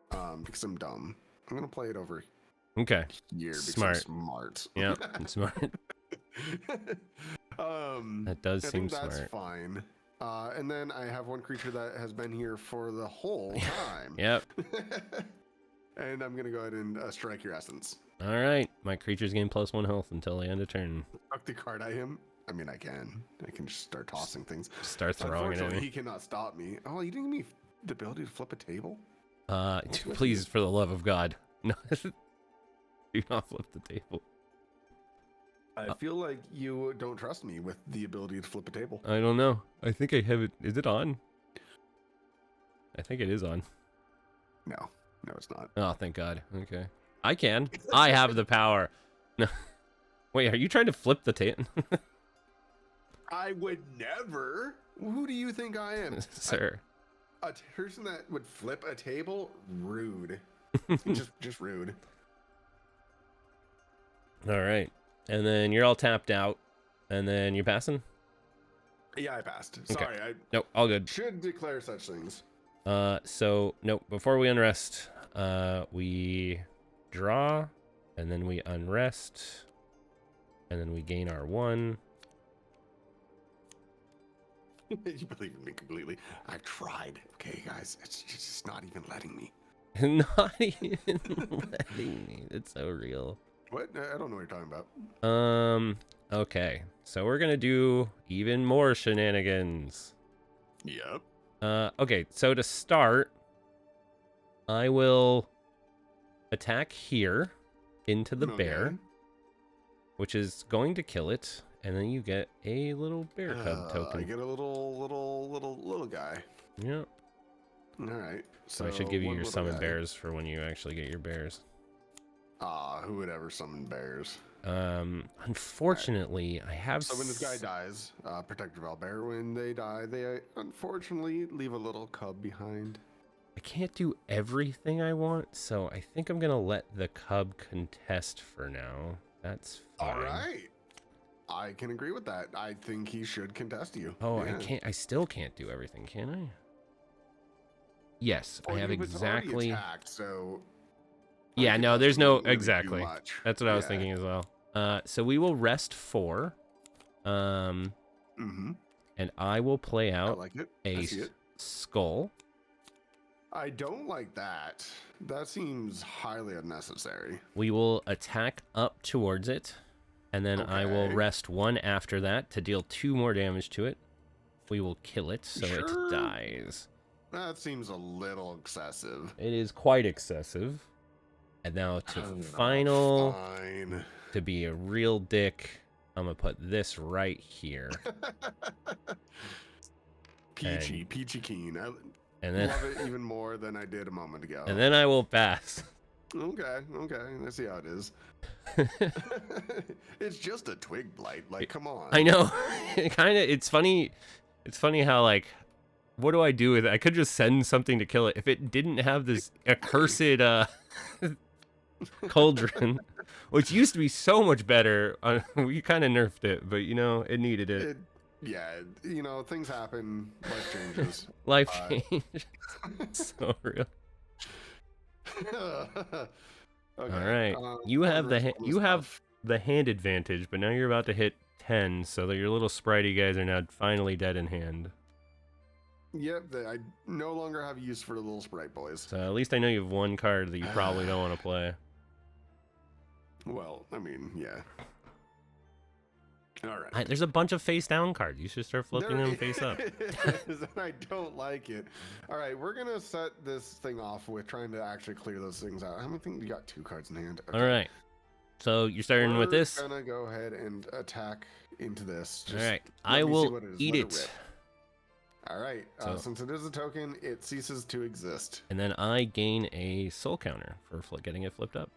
because I'm dumb. I'm gonna play it over Okay. here because Smart. I'm smart. Yeah, it's smart. That does I seem think that's smart. fine. And then I have one creature that has been here for the whole time. Yep. And I'm gonna go ahead and strike your essence. All right. My creatures gain +1 health until the end of turn. Fuck the card at him. I mean, I can just start tossing things. Start throwing it at Unfortunately, me. he cannot stop me. Oh, you didn't give me the ability to flip a table? Please, for the love of God, no. Do not flip the table. I feel like you don't trust me with the ability to flip a table. I don't know. I think I have it. Is it on? I think it is on. No, it's not. Oh, thank God. Okay. I can. I have the power. No. Wait, are you trying to flip the table? I would never. Who do you think I am? Sir. A person that would flip a table? Rude. just rude. All right. And then you're all tapped out. And then you're passing? Yeah, I passed. Okay. Sorry, I Nope, all good. should declare such things. So, nope, before we unrest, we draw, and then we unrest, and then we gain our 1. You believe in me completely. I tried. Okay, guys, it's just not even letting me. Not even letting me. It's so real. What? I don't know what you're talking about. Okay. So we're gonna do even more shenanigans. Yep. Okay, so to start, I will attack here into the bear, which is going to kill it, and then you get a little bear cub token. I get a little guy. Yeah. All right. So I should give you one your little summon guy. bears for when you actually get your bears. Who would ever summon bears? Unfortunately, I have. So when this guy dies, Protector Valbear, when they die, they unfortunately leave a little cub behind. I can't do everything I want, so I think I'm gonna let the cub contest for now. That's fine. All right. I can agree with that. I think he should contest you. Oh, Yeah. I can't. I still can't do everything, can I? Yes, I have He was already exactly. attacked, so Yeah, no, there's no wouldn't really do exactly. much. That's what I was Yeah. thinking as well. So we will rest 4. Mm-hmm. And I will play I out like it. a I see it. skull. I don't like that. That seems highly unnecessary. We will attack up towards it, and then I will Okay. rest 1 after that to deal 2 more damage to it. We will kill it so Sure. it dies. That seems a little excessive. It is quite excessive. And now to Oh, final, Fine. to be a real dick, I'm going to put this right here. Peachy keen. I And then, love it even more than I did a moment ago. and then I will pass. Okay. Let's see how it is. It's just a twig blight. Like, come on. I know. It's funny. It's funny how, like, what do I do with it? I could just send something to kill it. If it didn't have this accursed cauldron, which used to be so much better, we kind of nerfed it, but, you know, it needed it. Yeah, you know, things happen. Life changes. Life change. So real. Okay. All right. You have the hand advantage, but now you're about to hit 10, so that your little spritey guys are now finally dead in hand. Yep, I no longer have use for the little sprite boys. So at least I know you have 1 card that you probably don't want to play. Well, I mean, yeah. All right. There's a bunch of face down cards. You should start flipping them face up. I don't like it. All right, we're gonna set this thing off with trying to actually clear those things out. How many things you got? 2 cards in hand. Okay. All right. So you're starting with this. We're gonna go ahead and attack into this. All right. let I me see will what it is. eat Let it. rip. All right. So- Since it is a token, it ceases to exist. And then I gain a soul counter for getting it flipped up.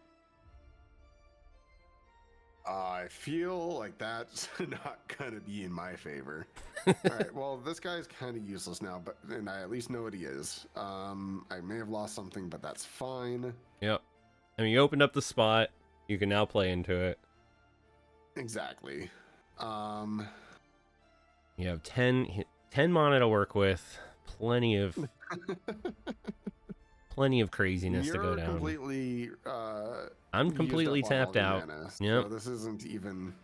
I feel like that's not gonna be in my favor. All right. Well, this guy's kind of useless now, and I at least know what he is. I may have lost something, but that's fine. Yep. I mean, you opened up the spot. You can now play into it. Exactly. You have 10 mana to work with. Plenty of plenty of craziness to go You're down. completely. I'm used completely up on all tapped the out. mana, Yep. so this isn't even.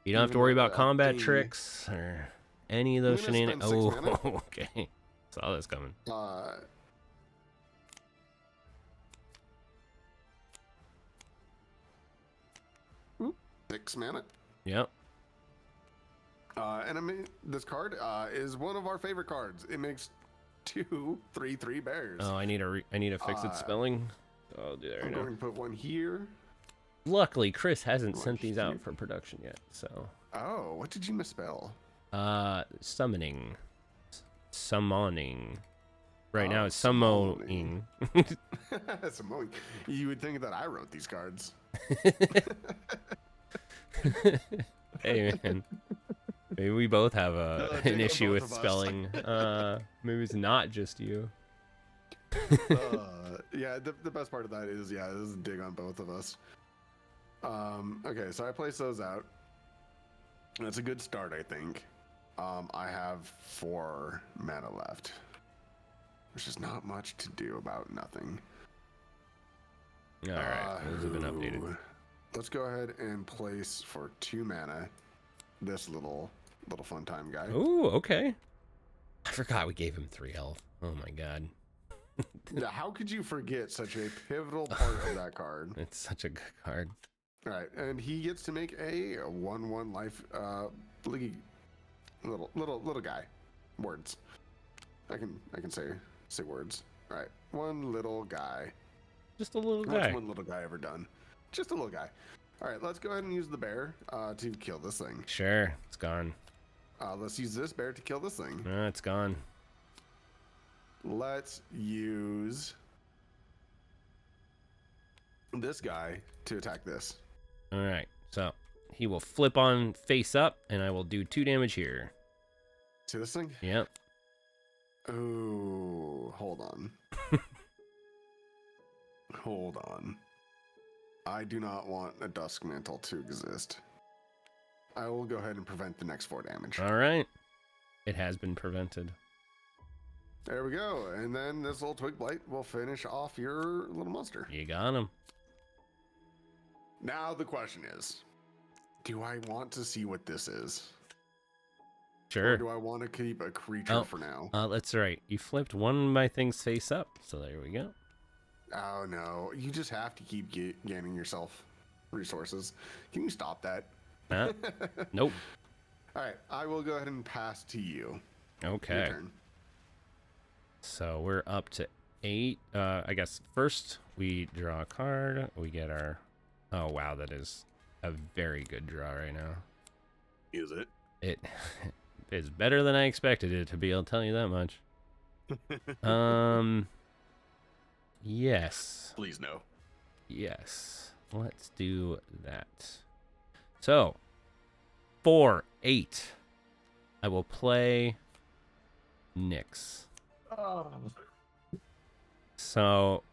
You don't have to even worry about a combat thing. tricks or any of those I'm gonna shenanigans. spend 6 Oh, mana. okay. Saw this coming. Oop, 6 mana. Yep. And I mean, this card is one of our favorite cards. It makes 2 3/3 bears. Oh, I need to fix its spelling. So I'll do that right I'm now. going to put one here. Luckily, Chris hasn't One sent these here. out for production yet. So. Oh, what did you misspell? Summoning. Summoning. Right now it's summoning. summoning. Summoning. You would think that I wrote these cards. Hey man. Maybe we both have take an on issue both with of us. spelling. Maybe it's not just you. Yeah, the best part of that is, yeah, this is a dig on both of us. Okay, so I place those out. That's a good start, I think. I have 4 mana left. There's just not much to do about nothing. All right, those have been updated. Let's go ahead and place for 2 mana this little fun time guy. Ooh, okay. I forgot we gave him 3 health. Oh my god. Yeah, how could you forget such a pivotal part of that card? It's such a good card. All right, and he gets to make a 1/1 life little guy. Words. I can say words. All right, one little guy. Just a little What's guy. one little guy ever done? Just a little guy. All right, let's go ahead and use the bear to kill this thing. Sure, it's gone. Let's use this bear to kill this thing. It's gone. Let's use this guy to attack this. All right, so he will flip on face up, and I will do 2 damage here. To this thing? Yep. Oh, hold on. Hold on. I do not want a Dusk Mantle to exist. I will go ahead and prevent the next 4 damage. All right. It has been prevented. There we go. And then this little Twig Blight will finish off your little monster. You got him. Now the question is, do I want to see what this is? Sure. Or do I want to keep a creature for now? That's right. You flipped one of my things face up, so there we go. Oh no, you just have to keep gaining yourself resources. Can you stop that? Nope. All right, I will go ahead and pass to you. Okay. Your turn. So we're up to 8. I guess first we draw a card. We get our... Oh, wow, that is a very good draw right now. Is it? It is better than I expected it to be, I'll tell you that much. Yes. Please no. Yes. Let's do that. So, 4, 8. I will play Nyx. Oh. So,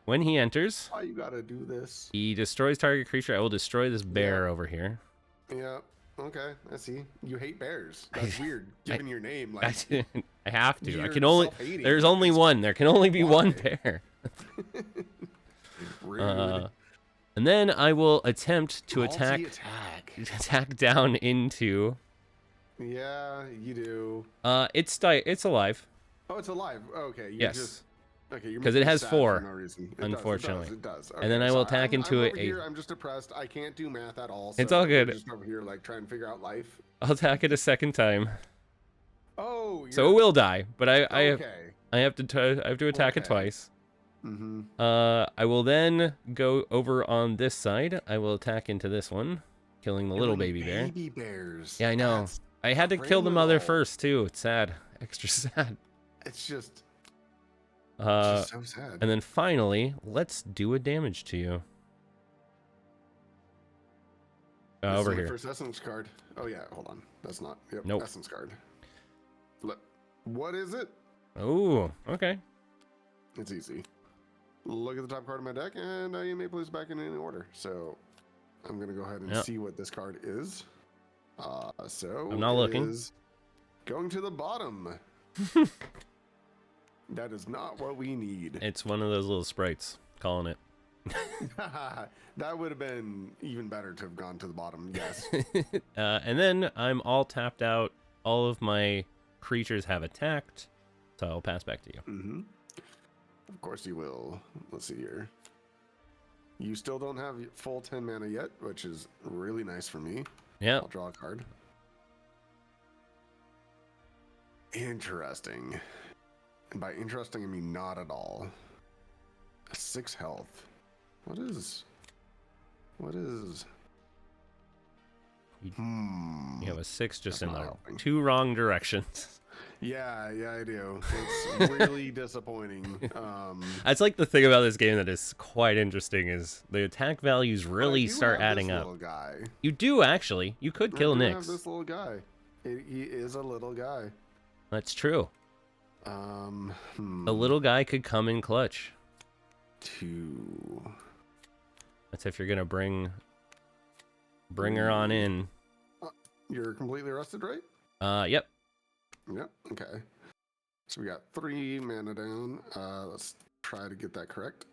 when he enters, Why you gotta do this? he destroys target creature. I will destroy this bear over here. Yeah. Okay, I see. You hate bears. That's weird. Given your name, like I have to. I you're can only. self-hating. There's only one. There can only be one bear. rude. And then I will attempt to Ballsy attack down into. Yeah, you do. It's alive. Oh, it's alive. Okay. Yes. Just, okay. You're 'Cause it making me has sad 4, for no reason. unfortunately. It does. And then I will attack into I'm it. over here. I'm just depressed. I can't do math at all. It's so all good. I'm just over here, like trying to figure out life. I'll attack it a second time. Oh. So it will die, but I Okay. have to attack it twice. Mm-hmm. I will then go over on this side. I will attack into this one, killing the little baby bear. Baby bears. Yeah, I know. That's I had to kill the mother criminal. first too. It's sad, extra sad. It's just so sad. And then finally, let's do a damage to you. This is Over my here. First essence card. Oh yeah, hold on. That's not. Yep. Nope. Essence card. Look. What is it? Oh, okay. It's easy. Look at the top card of my deck, and you may place back in any order. So I'm gonna go ahead and see what this card is. So I'm not looking. Is going to the bottom. That is not what we need. It's one of those little sprites. Calling it. That would have been even better to have gone to the bottom. Yes. And then I'm all tapped out. All of my creatures have attacked, so I'll pass back to you. Mm-hmm. Of course you will. Let's see here. You still don't have full 10 mana yet, which is really nice for me. Yeah. I'll draw a card. Interesting. And by interesting, I mean not at all. 6 health. What is... You have a 6 just That's in not the helping. 2 wrong directions. Yeah, I do. It's really disappointing. That's like the thing about this game that is quite interesting is the attack values really I do start have adding this up. little guy. You do actually. You could kill I do have Nyx. this little guy. He is a little guy. That's true. The The little guy could come in clutch. 2. That's if you're gonna bring her on in. You're completely rested, right? Yep. Yep. Okay. So we got 3 mana down. Let's try to get that correct.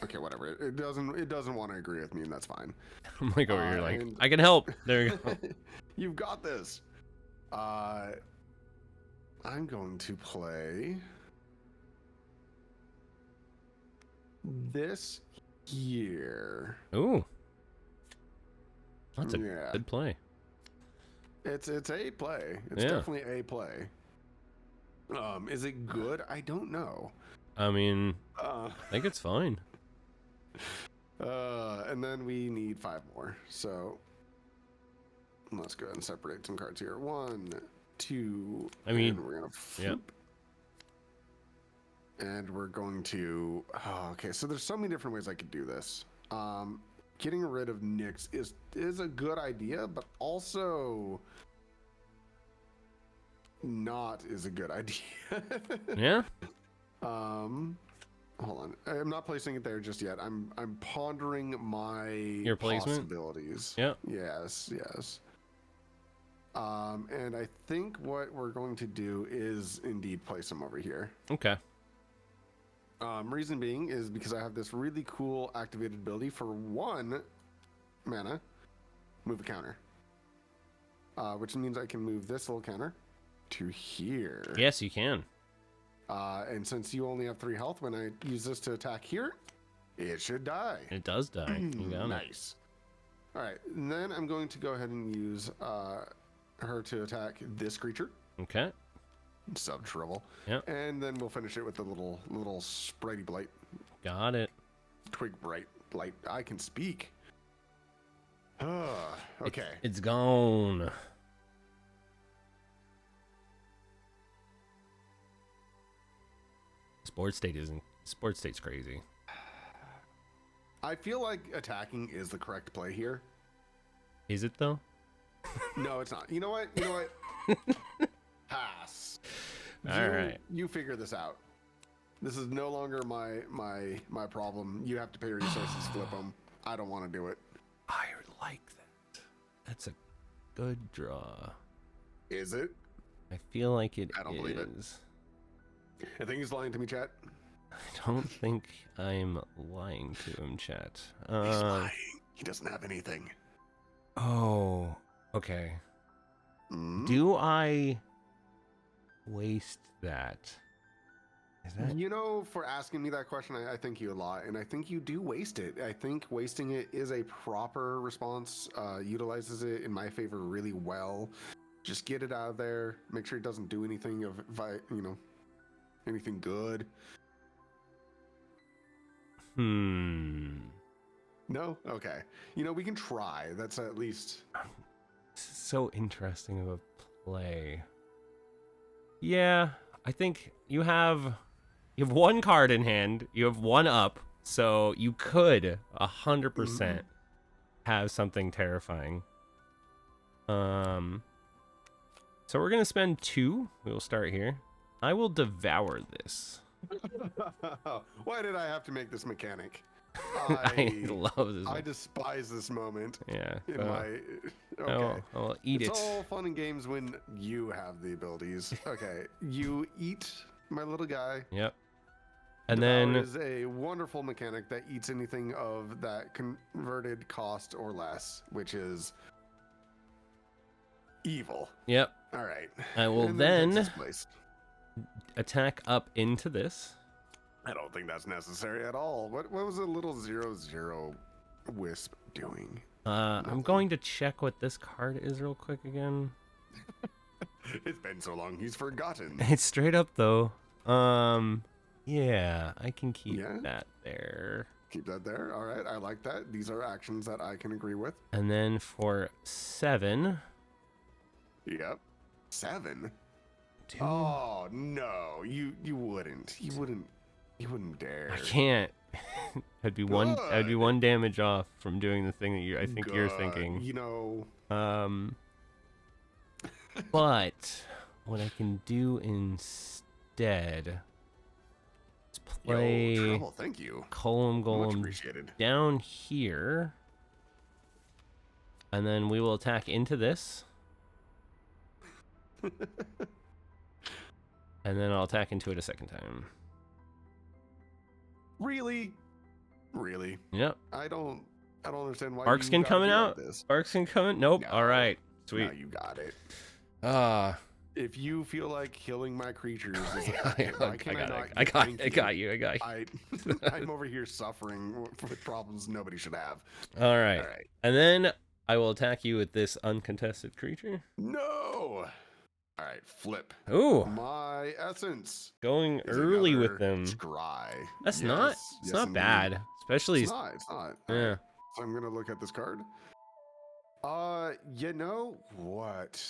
Okay, whatever. It doesn't want to agree with me, and that's fine. I'm like over here, like and- I can help. There you go. You've got this. I'm going to play this here. Ooh, that's a Yeah. good play. It's a play. It's Yeah. definitely a play. Is it good? I don't know. I mean, Uh, I think it's fine. and then we need 5 more. So let's go ahead and separate some cards here. 1, 2. I mean, and we're gonna yeah. flip. And we're going to. Oh, okay, so there's so many different ways I could do this. Getting rid of Nyx is a good idea, but also not is a good idea. Yeah. Hold on. I'm not placing it there just yet. I'm pondering my Your placement? possibilities. Yeah. Yes. And I think what we're going to do is indeed place them over here. Okay. Reason being is because I have this really cool activated ability for 1 mana, move a counter. Which means I can move this little counter to here. Yes, you can. And since you only have 3 health, when I use this to attack here, it should die. It does die. You got it. Nice. All right, and then I'm going to go ahead and use her to attack this creature. Okay. Sub-Shrivel. Yep. And then we'll finish it with the little spritey blight. Got it. Twig blight. I can speak. Okay. It's gone. Sports state's crazy. I feel like attacking is the correct play here. Is it though? No, it's not. You know what? Pass. All right. You figure this out. This is no longer my problem. You have to pay resources, flip them. I don't want to do it. I like that. That's a good draw. Is it? I feel like it is. I don't believe it. I think he's lying to me, chat. I don't think I'm lying to him, chat. He's lying. He doesn't have anything. Oh, okay. Mm? Do I waste that? Is that? You know, for asking me that question, I think you a lot, and I think you do waste it. I think wasting it is a proper response, utilizes it in my favor really well. Just get it out of there. Make sure it doesn't do anything anything good. No? Okay. We can try. That's at least... So interesting of a play. Yeah, I think you have 1 card in hand. You have 1 up, so you could 100% have something terrifying. So we're gonna spend 2. We will start here. I will devour this. Why did I have to make this mechanic? I love this. I despise this moment. Yeah. Okay. I'll eat It's it. all fun and games when you have the abilities. Okay. You eat My little guy. Yep. And Devour then is a wonderful mechanic that eats anything of that converted cost or less, which is evil. yep, All right. I will And then takes its place. attack up into this. I don't think that's necessary at all. What was a little 0/0 wisp doing? I'm going to check what this card is real quick again. It's been so long, he's forgotten. It's straight up though. Yeah, I can keep Yeah? that there. Keep that there. All right, I like that. These are actions that I can agree with. And then for 7. Yep. 7. Dude, Oh no, you wouldn't. You wouldn't dare. I can't. I'd be Good. one damage off from doing the thing that I think you're Good. thinking. You know. But what I can do instead is play Yo, Trouble, thank you. Column Much Golem appreciated. down here, and then we will attack into this, and then I'll attack into it a second time. Really? Yep. I don't understand why. Barkskin you gotta coming be out. Like this. Barkskin coming. Nope. No. All right. Sweet. No, you got it. If you feel like killing my creatures, I got you. I'm over here suffering with problems nobody should have. All right. All right. And then I will attack you with this uncontested creature. No. All right, flip. Ooh, My essence. going is early with another them. Scry. That's Yes, not. yes, It's not indeed. bad, especially. It's not. It's not. Yeah. So I'm gonna look at this card. You know what?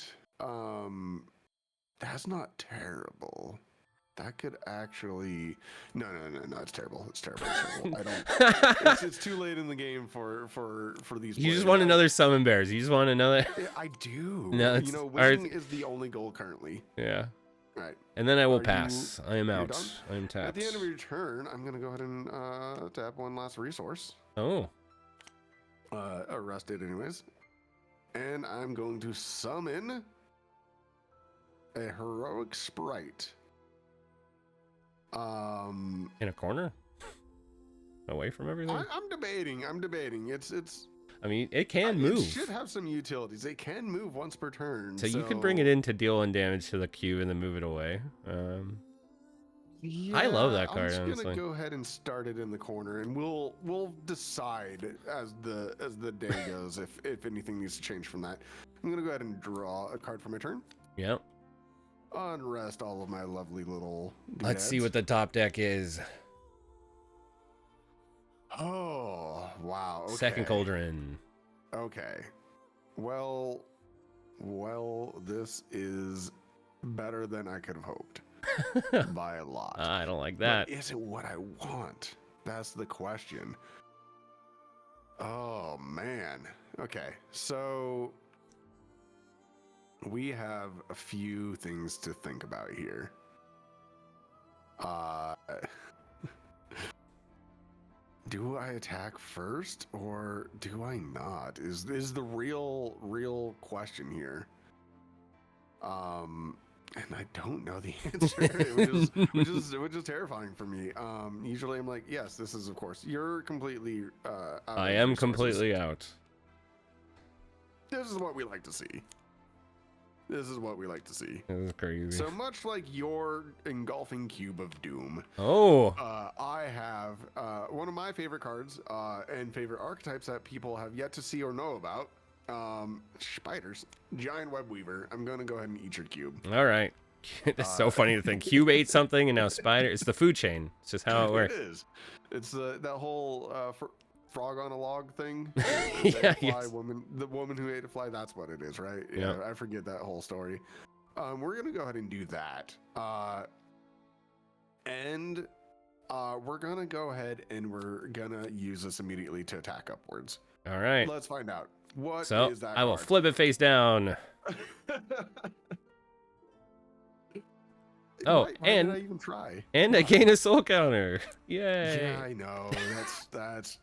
That's not terrible. That could actually. No. It's terrible. It's terrible. I don't. It's too late in the game for these. You just players. want another summon bears. You just want another. Yeah, I do. No, you it's- know, ours- winning is the only goal currently. Yeah. Right. And then I will Are pass. I am you're out. done? I am At tapped. the end of your turn, I'm gonna go ahead and tap one last resource. Oh. Arrested, anyways. And I'm going to summon a heroic sprite. In a corner. Away from everything. I'm debating. It's. I mean, it can It move. should have some utilities. It can move once per turn. So you could bring it in to deal 1 damage to the cube and then move it away. Yeah, I love that card, I'm just honestly. gonna go ahead and start it in the corner, and we'll decide as the day goes if anything needs to change from that. I'm gonna go ahead and draw a card for my turn. Yep. Unrest all of my lovely little. Let's see doodads. what the top deck is. Oh wow! Okay. Second Cauldron. Okay. Well, this is better than I could have hoped by a lot. I don't like that. But is it what I want? That's the question. Oh man. Okay, so we have a few things to think about here. Do I attack first or do I not? Is the real question here. And I don't know the answer, which is terrifying for me. Usually I'm like, yes, this is of course. You're completely out I of am resources. completely out. This is what we like to see. This is what we like to see. This is crazy. So much like your engulfing cube of doom, Oh. I have one of my favorite cards and favorite archetypes that people have yet to see or know about. Spiders, giant web weaver. I'm gonna go ahead and eat your cube. All right. It's so funny to think. Cube ate something and now spider. It's the food chain. It's just how it works. It is. It's that whole frog on a log thing. Yeah, Fly yes. woman, the woman who ate a fly. That's what it is, right? Yeah. I forget that whole story. We're gonna go ahead and do that. And we're gonna go ahead and we're gonna use this immediately to attack upwards. All right. Let's find out. What is So that I will card? flip it face down. Oh, Why and- did I even try? And I gain a soul counter. Yay. Yeah, I know. That's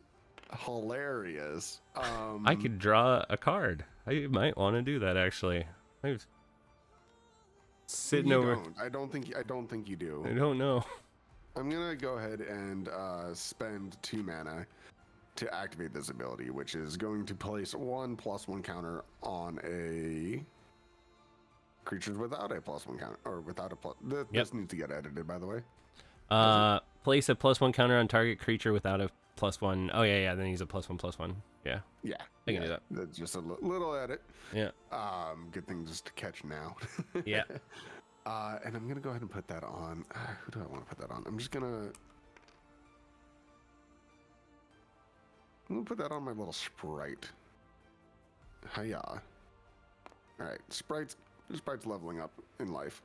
hilarious. I could draw a card. I might want to do that actually. sitting You over. don't. I don't think you do. I don't know. I'm gonna go ahead and spend 2 mana to activate this ability, which is going to place 1+1 counter on a creatures without a +1 counter, or without a plus. This needs to get edited, by the way. Place a +1 counter on target creature without a +1. Oh yeah. Then he's a +1/+1. Yeah. Yeah, I can do that. That's just a little edit. Yeah. Good thing just to catch now. Yeah. And I'm gonna go ahead and put that on. Who do I want to put that on? I'm gonna put that on my little sprite. Hiya. All right, sprite's leveling up in life.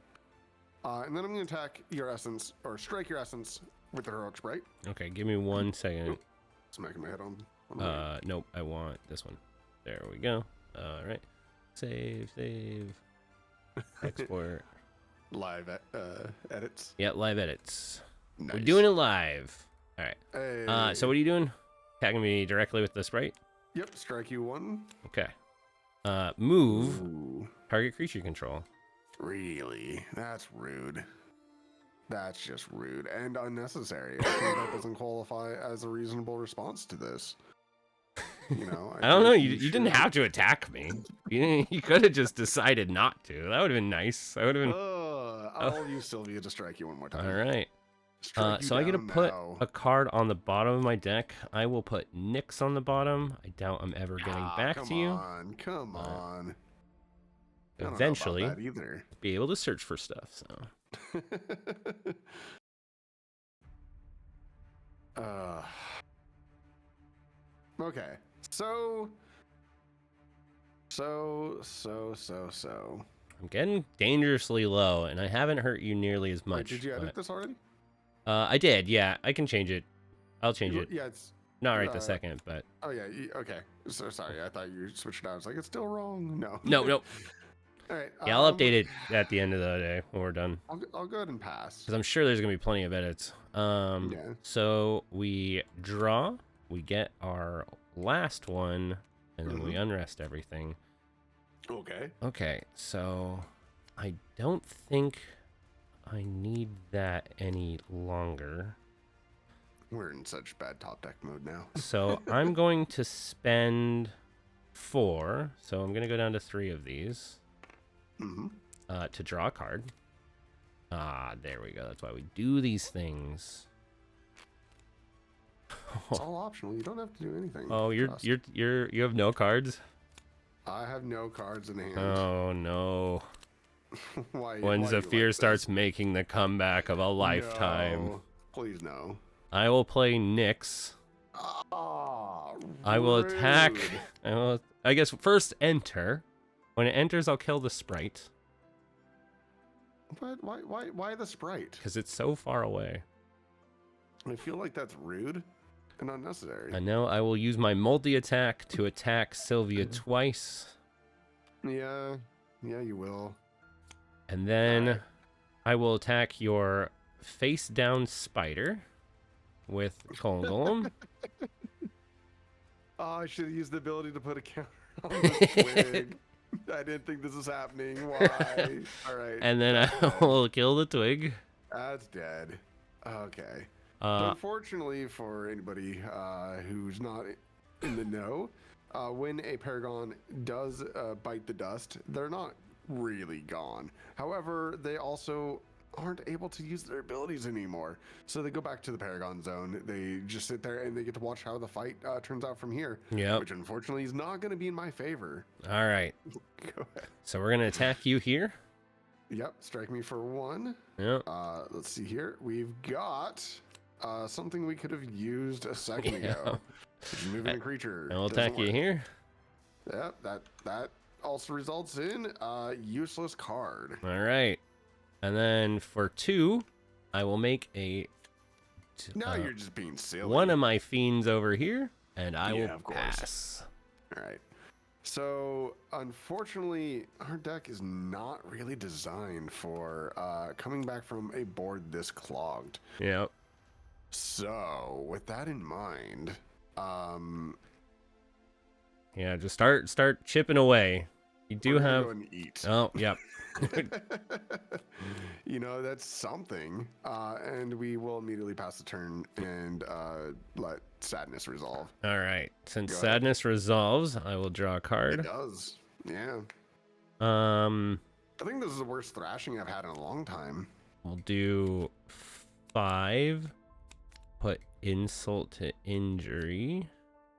And then I'm gonna attack your essence, or strike your essence with the heroic sprite. Okay, give me 1 second. Smacking my head on. Nope, I want this one. There we go. All right. Save. Export. Live edits. Yeah, live edits. Nice. We're doing it live. All right. Hey. So what are you doing? Tagging me directly with the sprite? Yep, strike you 1. Okay. Move. Ooh, Target creature control. really? That's rude. That's just rude and unnecessary. I think that doesn't qualify as a reasonable response to this. You know, I don't know. think You didn't have to attack me. You could have just decided not to. That would have been nice. I would have been. I'll use Sylvia to strike you 1 more time. All right. Strike you So I get to down put now. a card on the bottom of my deck. I will put Nyx on the bottom. I doubt I'm ever getting back to you. Come on. I don't know about Eventually, that either. be able to search for stuff. So. Okay. So. I'm getting dangerously low, and I haven't hurt you nearly as Wait, much. did you edit this already? I did. Yeah, I can change it. I'll change it. Yeah, it's. Not right this second, but. Oh yeah. Okay. So sorry. I thought you switched it out. I was like, it's still wrong. No. No. All right. Yeah, I'll update it at the end of the day when we're done. I'll go ahead and pass. Because I'm sure there's going to be plenty of edits. Yeah. So we draw, we get our last one, and then we unrest everything. Okay. Okay, so I don't think I need that any longer. We're in such bad top deck mode now. So I'm going to spend 4. So I'm going to go down to 3 of these to draw a card. There we go. That's why we do these things. It's all optional. You don't have to do anything. Oh, you have no cards? I have no cards in hand. Oh no. Why? When why Zephyr like starts this? making the comeback of a lifetime. No. Please no. I will play Nyx. Ah, I will attack. rude. I guess first enter. When it enters, I'll kill the sprite. But why the sprite? Because it's so far away. I feel like that's rude and unnecessary. I know I will use my multi-attack to attack Sylvia twice. Yeah, you will. And then I will attack your face-down spider with Colon Golem. Oh, I should have used the ability to put a counter on the twig. I didn't think this was happening. Why? All right. And then I will kill the twig. That's dead. Okay. Unfortunately, for anybody who's not in the know, when a Paragon does bite the dust, they're not really gone. However, they also aren't able to use their abilities anymore. So they go back to the Paragon zone. They just sit there and they get to watch how the fight turns out from here. Yep. Which unfortunately is not going to be in my favor. All right. Go ahead. So we're going to attack you here. Yep. Strike me for 1. Yep. Let's see here. We've got something we could have used a second ago. Which is moving a creature. And we'll attack you here. Yep. That also results in a useless card. All right. And then for 2, I will make a... Now you're just being silly. One of my fiends over here, and I will of course. pass. All right. So, unfortunately, our deck is not really designed for coming back from a board this clogged. Yep. So, with that in mind, Yeah, just start chipping away. You do We're gonna have. go and eat. Oh, yep. You know, that's something. And we will immediately pass the turn and let sadness resolve. All right. Since Go ahead. sadness resolves, I will draw a It card. does. Yeah. I think this is the worst thrashing I've had in a long time. We'll do 5. Put insult to injury.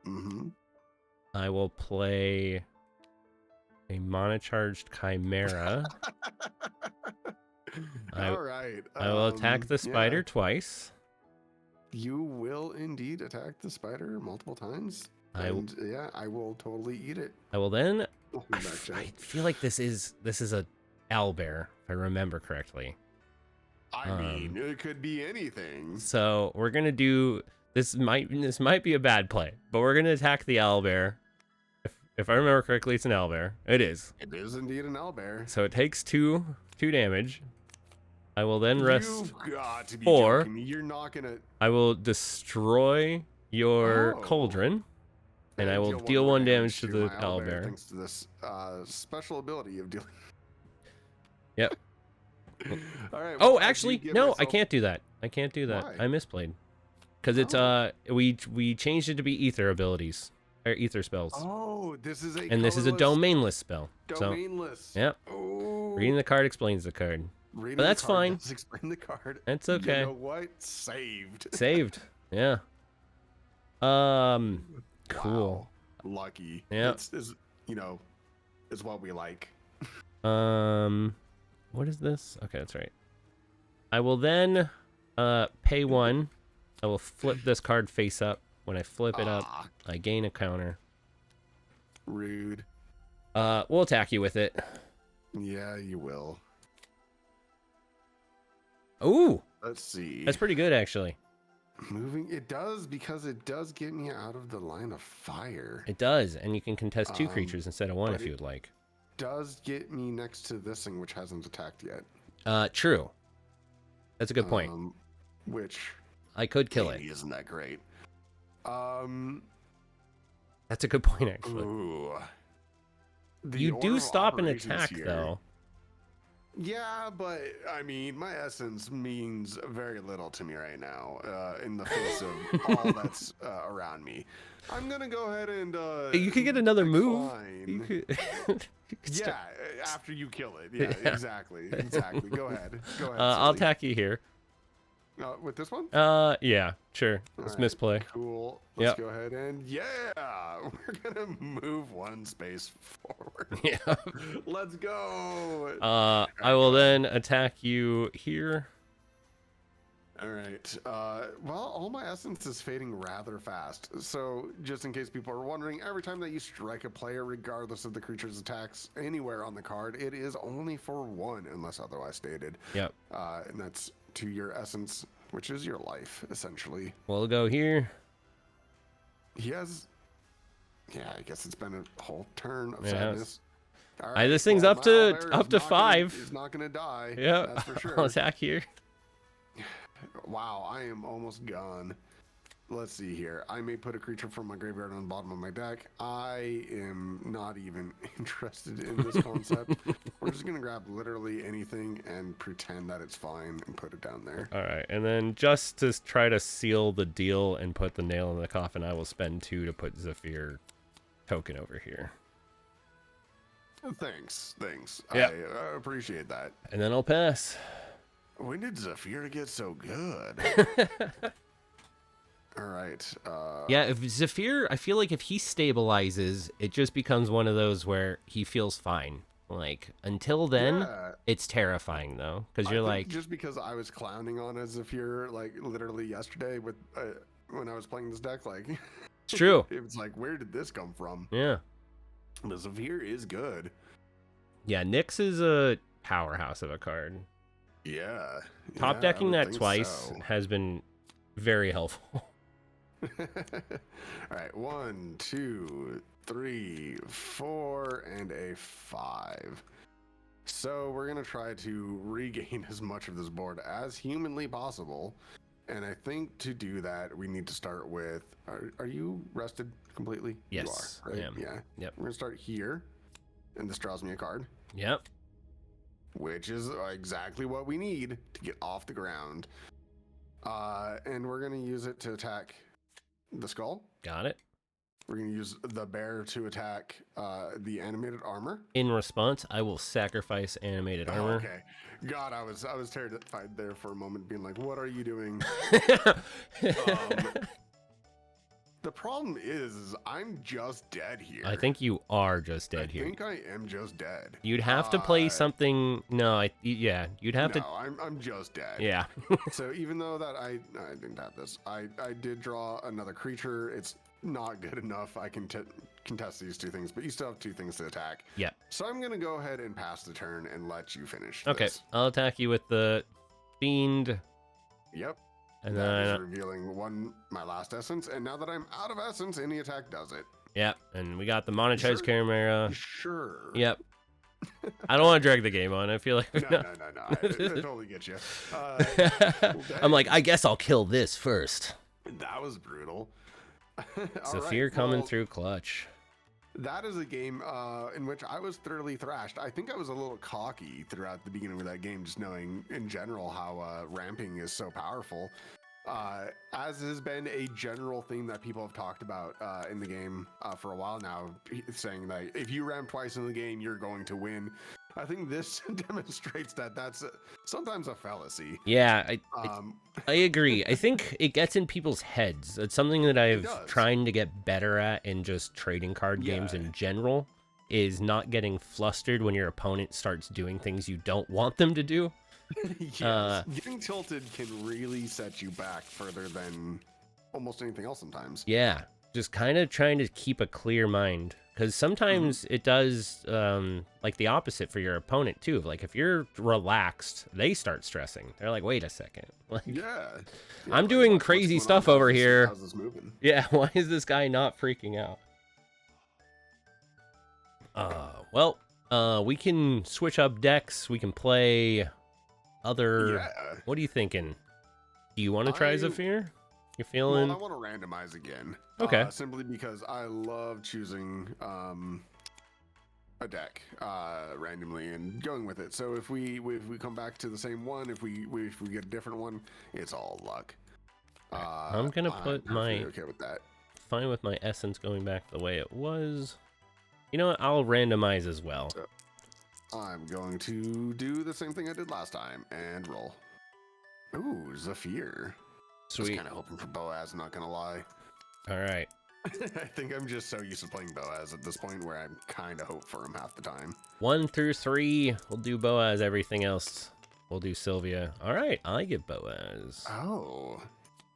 Mm-hmm. I will play a monocharged chimera. All right. I will attack the spider yeah. twice. You will indeed attack the spider multiple times. And yeah, I will totally eat it. I will then. Oh, I feel like this is a owlbear, if I remember correctly. I mean, it could be anything. So we're gonna do this. Might be a bad play, but we're gonna attack the owlbear. If I remember correctly, it's an owlbear. It is. It is indeed an owlbear. So it takes 2 damage. I will then rest. You've got to be 4. joking me. You're not gonna. I will destroy your cauldron, and I will deal 1 damage to the owlbear. Thanks to this special ability of dealing. Yep. All right. Oh, actually, no, I can't do that. I can't do that. Why? I misplayed. Because it's we changed it to be ether abilities or ether spells. Oh, this is a this is a domainless spell. Domainless. So, yep. Oh. Reading the card explains the card. Reading but that's the card fine. does explain the card. That's okay. You know what? Saved. Saved. Yeah. Cool. Wow. Lucky. Yeah. Is is what we like. What is this? Okay, that's right. I will then pay 1. I will flip this card face up. When I flip it up, I gain a counter. Rude. We'll attack you with it. Yeah, you will. Ooh. Let's see. That's pretty good, actually. Moving. It does, because it does get me out of the line of fire. It does, and you can contest 2 creatures instead of 1 if you would like. Does get me next to this thing, which hasn't attacked yet. True. That's a good point. Which I could kill it. Isn't that great? That's a good point, actually. Ooh. You do stop an attack, though. Yeah, but I mean, my essence means very little to me right now. In the face of all that's around me, I'm gonna go ahead and. You could get another move. You could. Yeah, after you kill it. Yeah, exactly. Go ahead. I'll attack you here. With this one? Yeah, sure. Let's misplay. Cool. Let's go ahead and we're gonna move 1 space forward. Yeah. Let's go. I will then attack you here. All right. Well, all my essence is fading rather fast. So, just in case people are wondering, every time that you strike a player, regardless of the creature's attacks anywhere on the card, it is only for 1, unless otherwise stated. Yep. And that's to your essence, which is your life, essentially. We'll go here. He has. Yeah, I guess it's been a whole turn of sadness. All right, this thing's up to 5. He's not gonna die. Yeah, that's for sure. I'll attack here. Wow, I am almost gone. Let's see here. I may put a creature from my graveyard on the bottom of my deck. I am not even interested in this concept. We're just going to grab literally anything and pretend that it's fine and put it down there. All right, and then just to try to seal the deal and put the nail in the coffin, I will spend 2 to put Zephyr token over here. Thanks. Yep. I appreciate that. And then I'll pass. When did Zephyr get so good? All right. Yeah, if Zephyr, I feel like if he stabilizes, it just becomes one of those where he feels fine. Like, until then, it's terrifying, though. Because you're like... Just because I was clowning on a Zephyr, like, literally yesterday with when I was playing this deck, like... It's true. It was like, where did this come from? Yeah. The Zephyr is good. Yeah, Nyx is a powerhouse of a card. Yeah. Top decking that twice has been very helpful. All right, 1, 2, 3, 4, and a 5. So we're gonna try to regain as much of this board as humanly possible, and I think to do that we need to start with. Are you rested completely? Yes, you are, right? I am. Yeah. Yep. We're gonna start here, and this draws me a card. Yep. Which is exactly what we need to get off the ground. And we're going to use it to attack the skull. Got it. We're going to use the bear to attack the animated armor. In response, I will sacrifice animated armor. Okay. God, I was terrified there for a moment, being like, what are you doing? The problem is I'm just dead here. I think you are just dead here. I think I am just dead. You'd have to play something. No, yeah, you'd have to. No, I'm just dead. Yeah. So even though that I didn't have this, I did draw another creature. It's not good enough. I can contest these two things, but you still have two things to attack. Yeah. So I'm gonna go ahead and pass the turn and let you finish. Okay, this. I'll attack you with the fiend. Yep. And that then is revealing my last essence, and now that I'm out of essence, any attack does it. Yep, and we got the monetized chimera. Sure. Yep. I don't want to drag the game on. I feel like No. I totally get you. I'm like, I guess I'll kill this first. That was brutal. Zephyr coming through clutch. That is a game in which I was thoroughly thrashed. I think I was a little cocky throughout the beginning of that game, just knowing in general how ramping is so powerful. As has been a general theme that people have talked about in the game for a while now, saying that if you ramp twice in the game, you're going to win. I think this demonstrates that that's sometimes a fallacy. Yeah, I agree. I think it gets in people's heads. It's something that I've trying to get better at in just trading card games in general, is not getting flustered when your opponent starts doing things you don't want them to do. Yes. Getting tilted can really set you back further than almost anything else sometimes. Yeah, just kind of trying to keep a clear mind, because sometimes it does like the opposite for your opponent too. Like if you're relaxed, they start stressing. They're like, wait a second, like, I'm doing crazy stuff over here. How's this moving? Yeah, why is this guy not freaking out? Well, we can switch up decks. We can play other. What are you thinking? Do you want to try Zephyr? You're feeling? Well, I want to randomize again. Okay. Simply because I love choosing a deck randomly and going with it. So if we come back to the same one, if we get a different one, it's all luck. I'm gonna put my okay with that. Fine with my essence going back the way it was. You know what? I'll randomize as well. So, I'm going to do the same thing I did last time and roll. Ooh, Zephyr. Sweet. I was kind of hoping for Boaz, I'm not gonna lie. All right. I think I'm just so used to playing Boaz at this point where I'm kind of hope for him half the time. 1 through 3, we'll do Boaz. Everything else, we'll do Sylvia. All right, I get Boaz. Oh,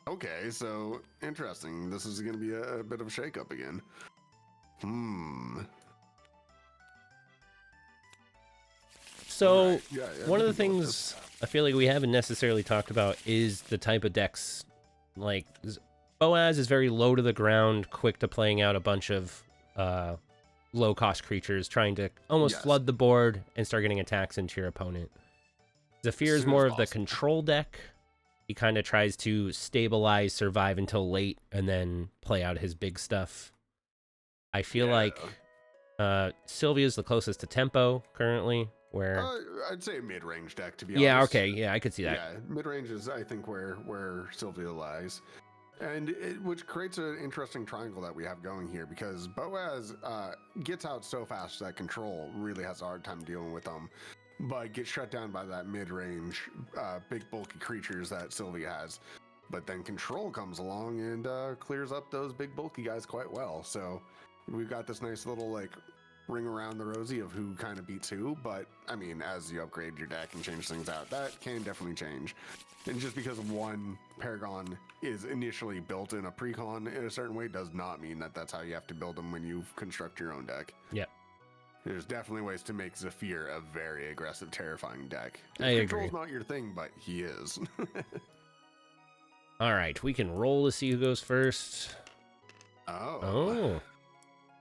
okay. So interesting. This is going to be a bit of a shakeup again. So right. yeah, one of the things I feel like we haven't necessarily talked about is the type of decks. Like Boaz is very low to the ground, quick to playing out a bunch of low cost creatures, trying to almost flood the board and start getting attacks into your opponent. Zephyr is more of the control deck. He kind of tries to stabilize, survive until late, and then play out his big stuff. I feel like Sylvia's the closest to tempo currently. Where I'd say a mid-range deck, to be honest. Yeah, okay, yeah, I could see that. Yeah, mid-range is, I think, where Sylvia lies. And which creates an interesting triangle that we have going here, because Boaz gets out so fast that control really has a hard time dealing with them, but gets shut down by that mid-range, big bulky creatures that Sylvia has. But then control comes along and clears up those big bulky guys quite well. So we've got this nice little, like, ring around the rosy of who kind of beats who, but I mean, as you upgrade your deck and change things out, that can definitely change. And just because one Paragon is initially built in a precon in a certain way does not mean that that's how you have to build them when you construct your own deck. Yep. There's definitely ways to make Zephyr a very aggressive, terrifying deck. I agree. Control's not your thing, but he is. All right, we can roll to see who goes first. Oh.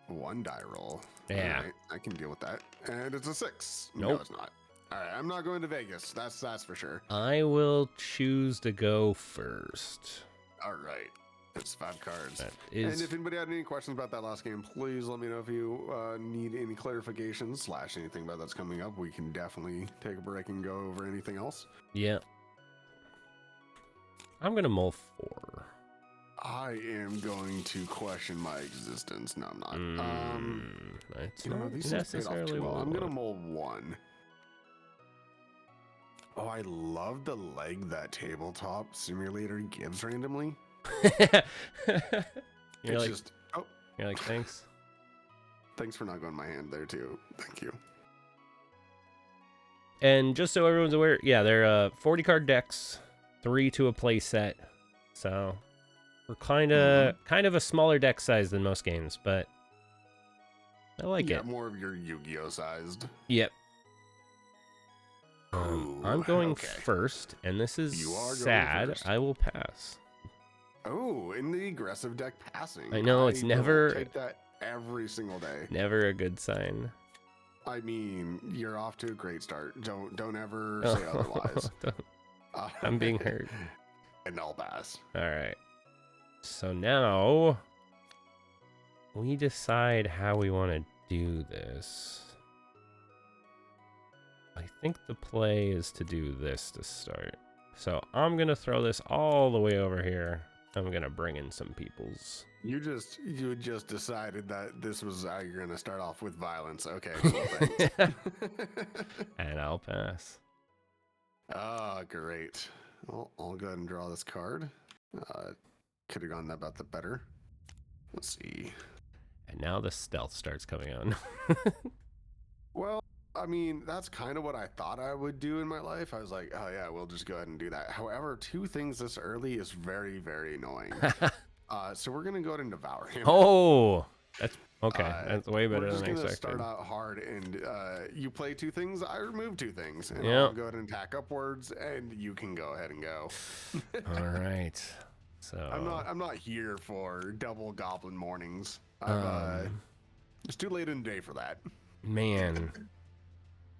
One die roll. Yeah. Right, I can deal with that. And it's a 6. Nope. No, it's not. All right, I'm not going to Vegas. That's for sure. I will choose to go first. All right. It's 5 cards. That And is. if anybody had any questions about that last game, please let me know if you need any clarifications / anything about that's coming up. We can definitely take a break and go over anything else. Yeah. I'm gonna mull 4. I am going to question my existence. No, I'm not. It's You know, not these things paid off necessarily too well. I'm gonna one. mull 1. Oh, I love the leg that tabletop simulator gives randomly. You're like, Just oh, you're like, thanks. thanks for not going my hand there too. Thank you. And just so everyone's aware, yeah, they're 40 card decks, 3 to a play set. So we're kind of a smaller deck size than most games, but I like Yeah, it. more of your Yu-Gi-Oh sized. Yep. Ooh, I'm going okay. first, and this is You are going sad. first. I will pass. Oh, in the aggressive deck passing. I know, it's don't never- take that every single day. Never a good sign. I mean, you're off to a great start. Don't ever say otherwise. I'm being hurt. And I'll pass. All right. So now we decide how we want to do this. I think the play is to do this to start. So I'm going to throw this all the way over here. I'm going to bring in some peoples. You just decided that this was how you're gonna start off with violence. Okay, cool, thanks. And I'll pass. Ah, great. Well, I'll go ahead and draw this card. Could have gone about the better. Let's see. And now the stealth starts coming on. Well, I mean, that's kind of what I thought I would do in my life. I was like, oh yeah, we'll just go ahead and do that. However, 2 things this early is very, very annoying. So we're gonna go ahead and devour him. Oh, that's okay. That's way better than I We're just gonna expected. start out hard, and you play 2 things. I remove 2 things, and Yeah. I'll go ahead and attack upwards, and you can go ahead and go. All right. So I'm not here for double goblin mornings. It's too late in the day for that. Man.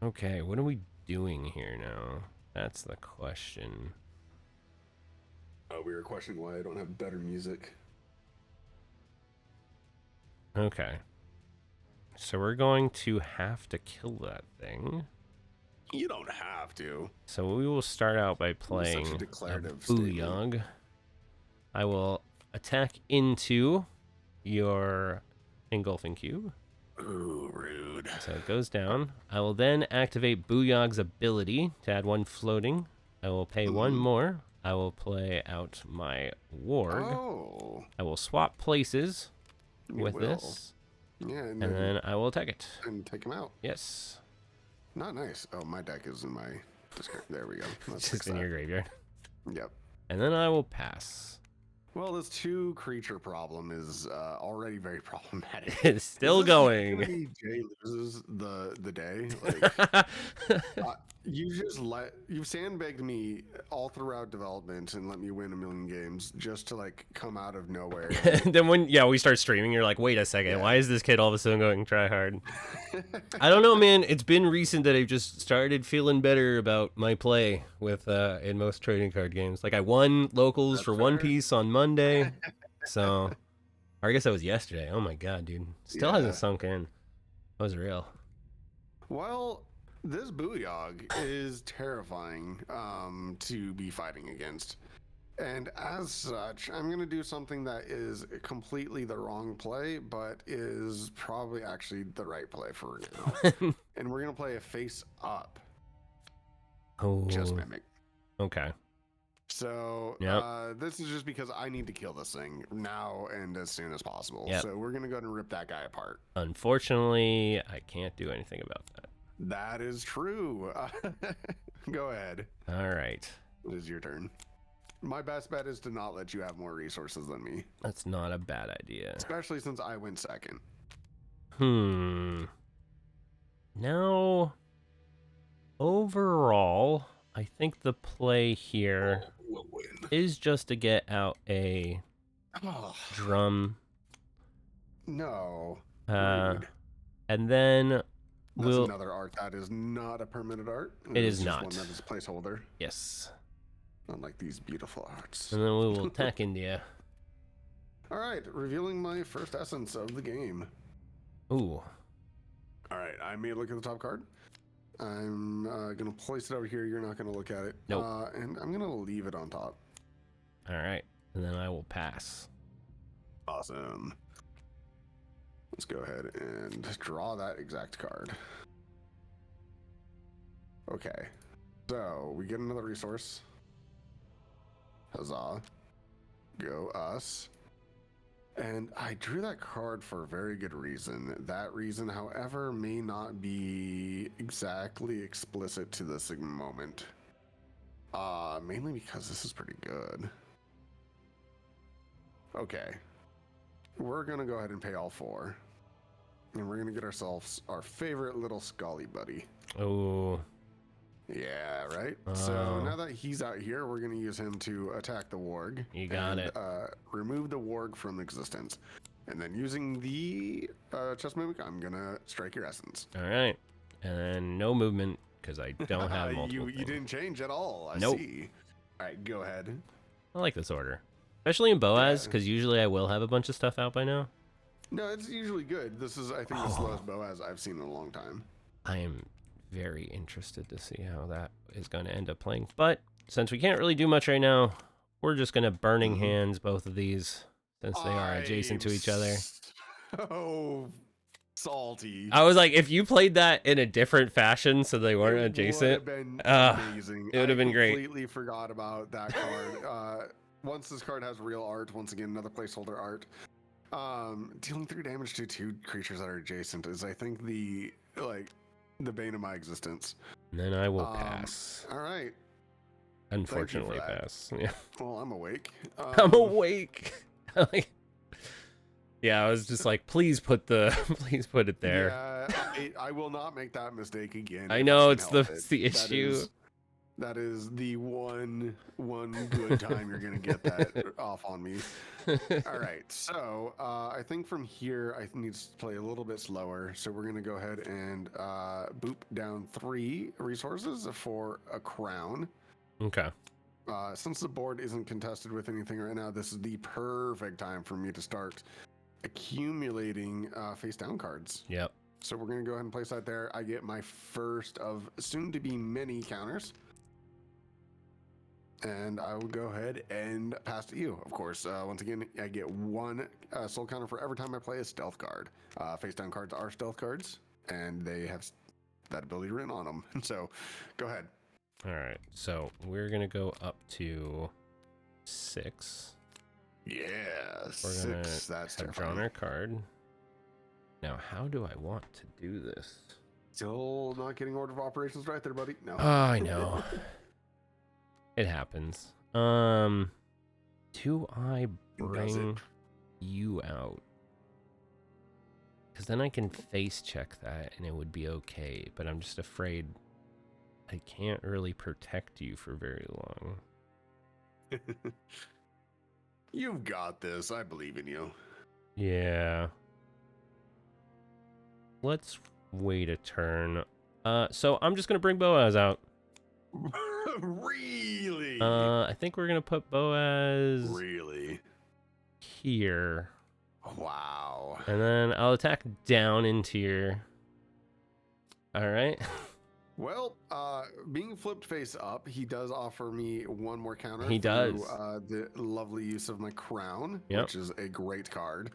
Okay, what are we doing here now? That's the question. We were questioning why I don't have better music. Okay. So we're going to have to kill that thing. You don't have to. So we will start out by playing Such a a declarative statement. Booyog. I will attack into your engulfing cube. Ooh, rude. So it goes down. I will then activate Booyog's ability to add 1 floating. I will pay 1 more. I will play out my warg. Oh. I will swap places You with will. this. Yeah, And then I will attack it. and take him out. Yes. Not nice. Oh, my deck is in my discard. There we go. Let's Just fix in that. your graveyard. Yep. And then I will pass. Well, this 2 creature problem is already very problematic. It's still Is this going. gonna be Jay loses the day. Like, you've sandbagged me all throughout development and let me win a million games just to like come out of nowhere. Then when we start streaming, you're like, wait a second, why is this kid all of a sudden going try hard? I don't know, man. It's been recent that I've just started feeling better about my play with in most trading card games. Like I won locals for One Piece on Monday, so or I guess that was yesterday. Oh my god, dude, still hasn't sunk in. That was real. Well, this Booyog is terrifying to be fighting against. And as such, I'm going to do something that is completely the wrong play, but is probably actually the right play for now. And we're going to play a face up. Oh, Just mimic. okay. So this is just because I need to kill this thing now and as soon as possible. Yep. So we're going to go ahead and rip that guy apart. Unfortunately, I can't do anything about that. That is true. Go ahead. All right. It is your turn. My best bet is to not let you have more resources than me. That's not a bad idea. Especially since I went second. Now, overall, I think the play here We'll win. is just to get out a drum, No. and then That's we'll. another art that is not a permanent art. It is is just not. one that is a placeholder. Yes. Unlike these beautiful arts. And then we will attack India. All right, revealing my first essence of the game. Ooh. All right, I may look at the top card. I'm gonna place it over here. You're not gonna look at it. Nope. And I'm gonna leave it on top. All right, and then I will pass. Awesome. Let's go ahead and draw that exact card. Okay, so we get another resource. Huzzah. Go us. And I drew that card for a very good reason. That reason, however, may not be exactly explicit to this moment. Mainly because this is pretty good. Okay. We're gonna go ahead and pay all 4. And we're gonna get ourselves our favorite little Scully buddy. Oh. Yeah, right? So now that he's out here, we're going to use him to attack the warg. You got it. Remove the warg from existence. And then using the chest mimic, I'm going to strike your essence. All right. And then no movement because I don't have multiple You didn't change at all. I Nope. see. All right, go ahead. I like this order. Especially in Boaz, because usually I will have a bunch of stuff out by now. No, it's usually good. This is, I think, the slowest Boaz I've seen in a long time. I am very interested to see how that is going to end up playing. But since we can't really do much right now, we're just going to Burning Hands both of these since they are adjacent to each other. Oh, salty. I was like, if you played that in a different fashion so they weren't adjacent, would have been amazing. It would have been great. I completely forgot about that card. Once this card has real art, once again, another placeholder art. Dealing 3 damage to 2 creatures that are adjacent is, I think, the bane of my existence. And then I will pass. All right. Unfortunately, pass. Yeah. Well, I'm awake. I'm awake. Yeah, I was just like, please put it there. Yeah, I will not make that mistake again. I know it's the issue. That is the one good time you're gonna get that off on me. All right, so I think from here I need to play a little bit slower. So we're gonna go ahead and boop down 3 resources for a crown. Okay. Since the board isn't contested with anything right now, this is the perfect time for me to start accumulating face down cards. Yep. So we're gonna go ahead and place that there. I get my first of soon to be many counters. And I will go ahead and pass to you. Of course, once again, I get 1 soul counter for every time I play a stealth card. Face down cards are stealth cards, and they have that ability written on them. So, go ahead. All right. So we're gonna go up to 6. Yeah, we're 6. That's have drawn our card. Now, how do I want to do this? Still not getting order of operations right there, buddy. No. Oh, I know. It happens. Do I bring you out? Because then I can face check that and it would be okay. But I'm just afraid I can't really protect you for very long. You've got this. I believe in you. Yeah. Let's wait a turn. So I'm just going to bring Boaz out. Really? I think we're gonna put Boaz here. Wow. And then I'll attack down into your. All right. Well, being flipped face up, he does offer me 1 more counter. He does. The lovely use of my crown, which is a great card.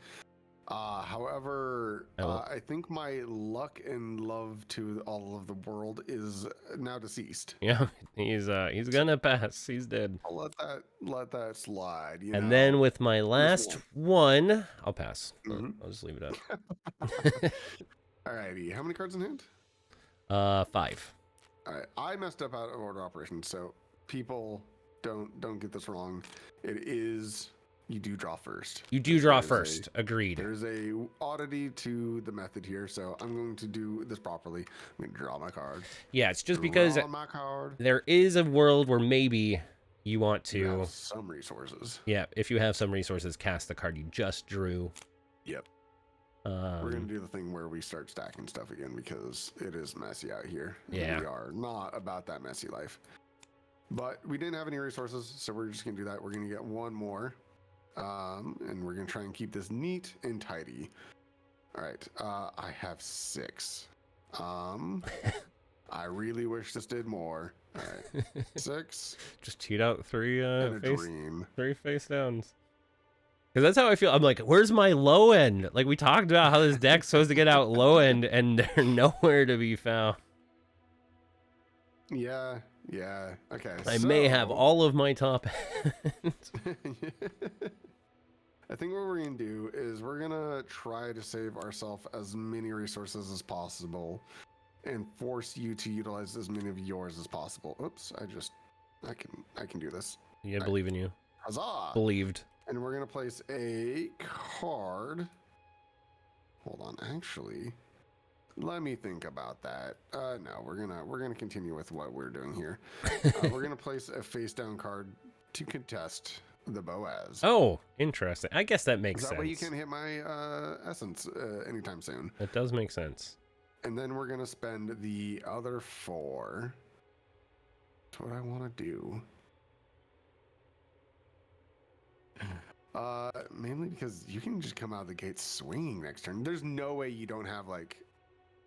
However, I think my luck and love to all of the world is now deceased. Yeah, he's gonna pass. He's dead. I'll let that slide. And then with my last one, I'll pass. I'll just leave it up. Alrighty, how many cards in hand? 5. All right, I messed up out of order operations, so people don't get this wrong. It is. You do draw first. You do draw first. Agreed. There's a oddity to the method here, so I'm going to do this properly. I'm going to draw my card. Yeah, it's just because there is a world where maybe you want to have some resources. Yeah, if you have some resources, cast the card you just drew. Yep. We're going to do the thing where we start stacking stuff again because it is messy out here. Yeah. We are not about that messy life. But we didn't have any resources, so we're just going to do that. We're going to get 1 more. And we're gonna try and keep this neat and tidy. All right, I have 6. I really wish this did more. All right, 6. Just cheat out 3 And a face dream. 3 face downs. Because that's how I feel. I'm like, where's my low end? Like we talked about how this deck's supposed to get out low end, and they're nowhere to be found. Yeah, yeah. Okay. I may have all of my top ends. I think what we're gonna do is we're gonna try to save ourselves as many resources as possible, and force you to utilize as many of yours as possible. Oops, I can do this. Yeah, believe in you. Huzzah! Believed. And we're gonna place a card. Hold on, actually, let me think about that. No, we're gonna continue with what we're doing here. We're gonna place a face down card to contest the Boaz. Oh, interesting. I guess that makes sense. That way you can't hit my essence anytime soon. That does make sense. And then we're gonna spend the other 4. That's what I want to do. Mainly because you can just come out of the gate swinging next turn. There's no way you don't have like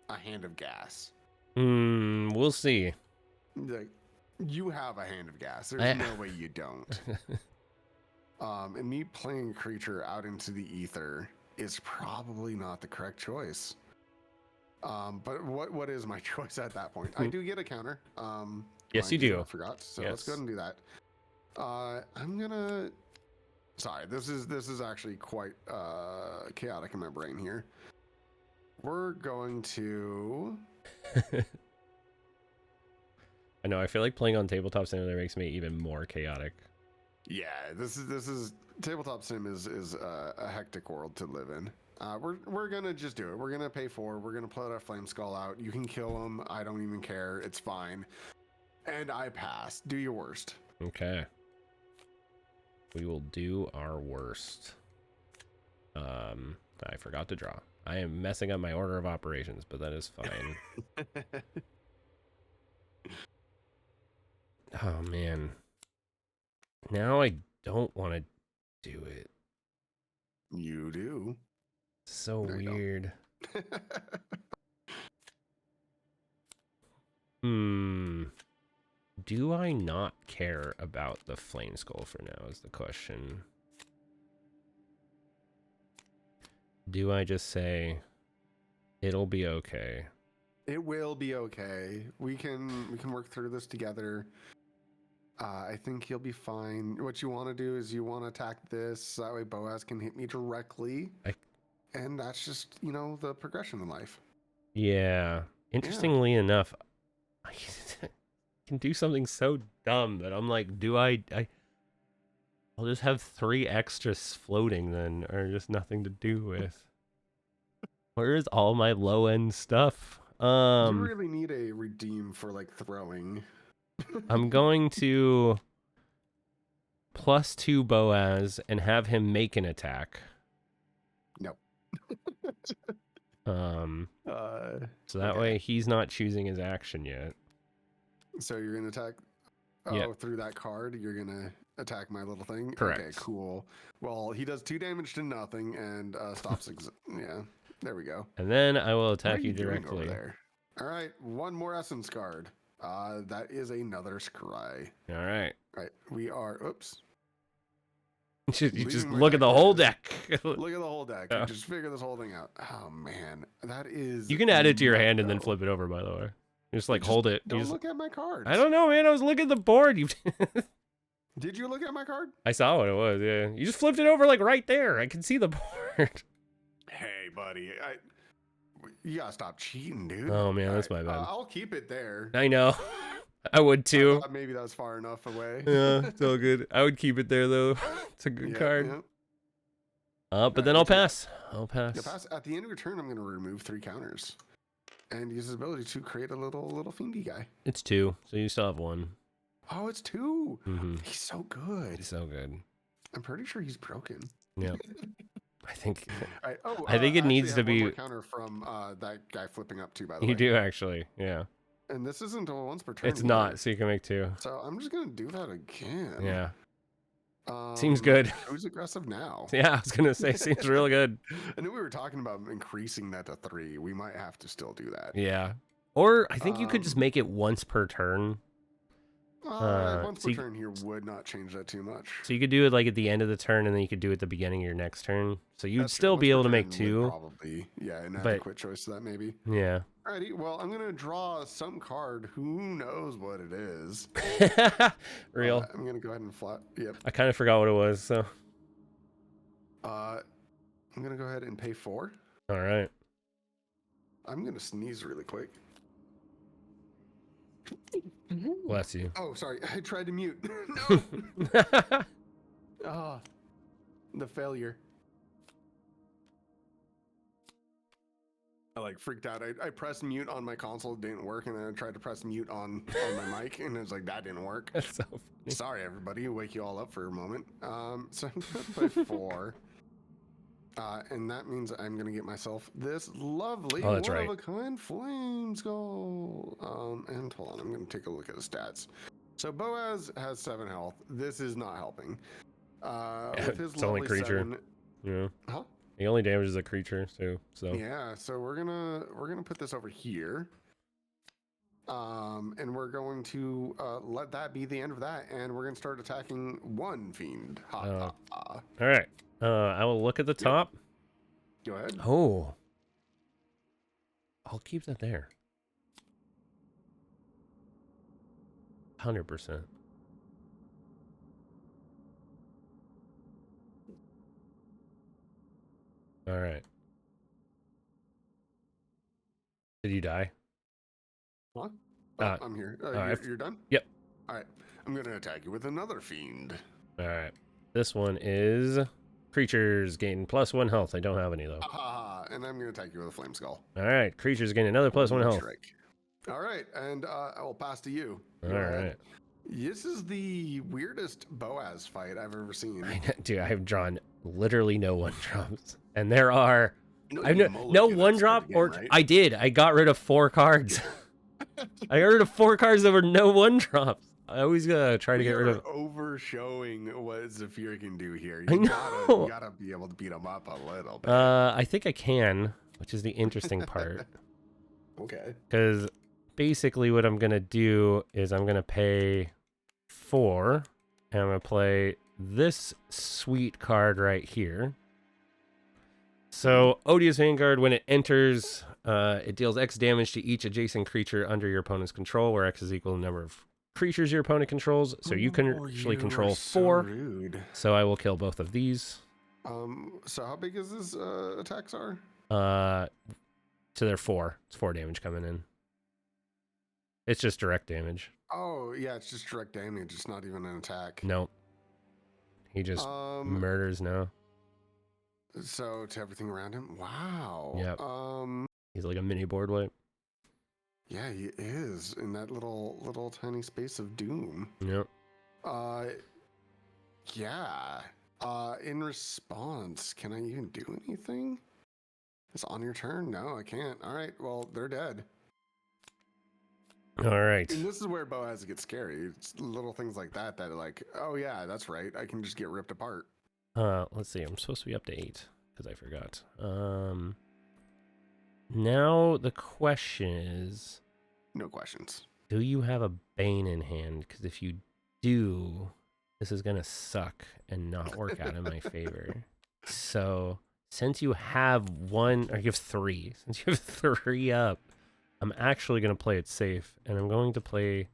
a hand of gas. We'll see. Like, you have a hand of gas. There's no way you don't. And me playing a creature out into the ether is probably not the correct choice. But what is my choice at that point? I do get a counter. Yes, you do. I forgot. So yes. Let's go ahead and do that. I'm gonna. Sorry, this is actually quite chaotic in my brain here. We're going to. I know. I feel like playing on Tabletop Simulator makes me even more chaotic. Yeah, this is Tabletop Sim is a hectic world to live in. We're gonna just do it. We're gonna pay 4. We're gonna put a Flame Skull out. You can kill him. I don't even care. It's fine. And I pass. Do your worst. Okay. We will do our worst. I forgot to draw. I am messing up my order of operations, but that is fine. Oh man. Now I don't want to do it. You do. So No, weird. Do I not care about the Flame Skull for now is the question. Do I just say it'll be okay? It will be okay. We can work through this together. I think he'll be fine. What you want to do is you want to attack this. That way Boaz can hit me directly. And that's just, the progression in life. Yeah. Interestingly enough, I can do something so dumb that I'm like, I'll just have 3 extras floating then, or just nothing to do with. Where is all my low end stuff? You really need a redeem for like throwing. I'm going to +2 Boaz and have him make an attack. Nope. So that way he's not choosing his action yet. So you're gonna attack through that card, you're gonna attack my little thing? Correct. Okay, cool. Well, he does 2 damage to nothing and stops yeah, there we go. And then I will attack What are you doing directly. over there? Alright, 1 more essence card. That is another scry. Alright. Right, we are oops. You just look at the whole deck. Look at the whole deck. Yeah. Just figure this whole thing out. Oh man, that is. You can add it to your hand and then flip it over, by the way. Just like hold it. Don't look at my cards. I don't know, man. I was looking at the board. Did you look at my card? I saw what it was, yeah. You just flipped it over like right there. I can see the board. Hey, buddy. You gotta stop cheating, dude. Oh man, that's my bad. I'll keep it there. I know. I would too. I thought maybe that was far enough away. Yeah, it's all good. I would keep it there though. It's a good card. But then I'll pass. I'll pass. You'll pass. At the end of your turn, I'm gonna remove 3 counters. And use his ability to create a little fiendy guy. It's 2, so you still have 1. Oh, it's 2. Mm-hmm. He's so good. He's so good. I'm pretty sure he's broken. Yeah. I think. Right. I think it needs to be. One more counter from that guy flipping up 2. By the way. You do actually, yeah. And this isn't a once per turn. It's not, so you can make 2. So I'm just gonna do that again. Yeah. Seems good. Who's aggressive now? Yeah, I was gonna say seems real good. I knew we were talking about increasing that to 3. We might have to still do that. Yeah. Or I think you could just make it once per turn. Once so per you, turn here would not change that too much. so you could do it like at the end of the turn, and then you could do it at the beginning of your next turn. So you'd That's still true. be Once able per to make turn would 2. probably, yeah, an but adequate choice to that maybe. yeah. Alrighty, well, I'm gonna draw some card. Who knows what it is? Real. I'm gonna go ahead and flat. Yep. I kind of forgot what it was. So. I'm gonna go ahead and pay 4. All right. I'm gonna sneeze really quick. Bless you. Oh, sorry. I tried to mute. No. Ah, the failure. I like freaked out. I pressed mute on my console, it didn't work, and then I tried to press mute on my mic, and it was like that didn't work. That's so funny. Sorry, everybody. Wake you all up for a moment. So I'm gonna play 4. And that means I'm gonna get myself this lovely Oh, that's one right. of a kind flame skull. And hold on, I'm gonna take a look at the stats. So Boaz has 7 health. This is not helping. With his It's only lovely creature. 7, Yeah. huh? He only damages a creature too. So. Yeah. So we're gonna put this over here. And we're going to let that be the end of that, and we're gonna start attacking one fiend. All right. I will look at the top. Go ahead. Oh. I'll keep that there. 100%. All right. Did you die? Huh? Oh, I'm here. You're done? Yep. All right. I'm going to attack you with another fiend. All right. This one is creatures gain +1 health. I don't have any though. And I'm going to attack you with a flame skull. All right. Creatures gain another +1 health. Trick. All right. And I will pass to you. All right. This is the weirdest Boaz fight I've ever seen. Dude, I have drawn literally no 1-drops. And there are... I no 1-drop or... Right? I did. I got rid of 4 cards. I got rid of 4 cards that were no 1-drops. I always try to get rid of... overshowing what Zafir can do here. You gotta be able to beat him up a little bit. I think I can, which is the interesting part. Okay. Because basically what I'm going to do is I'm going to pay 4, and I'm going to play this sweet card right here. So, Odious Vanguard, when it enters, it deals X damage to each adjacent creature under your opponent's control, where X is equal to the number of creatures your opponent controls. So you can actually control 4. Rude. So I will kill both of these. So how big is this attacks are? So they're 4. It's 4 damage coming in. It's just direct damage. Oh, yeah, it's just direct damage. It's not even an attack. Nope. He just murders now. So to everything around him? Wow. Yep. He's like a mini board wipe. Yeah, he is in that little tiny space of doom. Yep. Yeah. In response, can I even do anything? It's on your turn? No, I can't. All right, well, they're dead. All right. And this is where Boaz gets scary. It's little things like that that are like, oh yeah, that's right. I can just get ripped apart. Let's see. I'm supposed to be up to 8 because I forgot. Now the question is... No questions. Do you have a Bane in hand? Because if you do, this is going to suck and not work out in my favor. So, since you have 1, or you have 3, since you have 3 up, I'm actually going to play it safe, and I'm going to play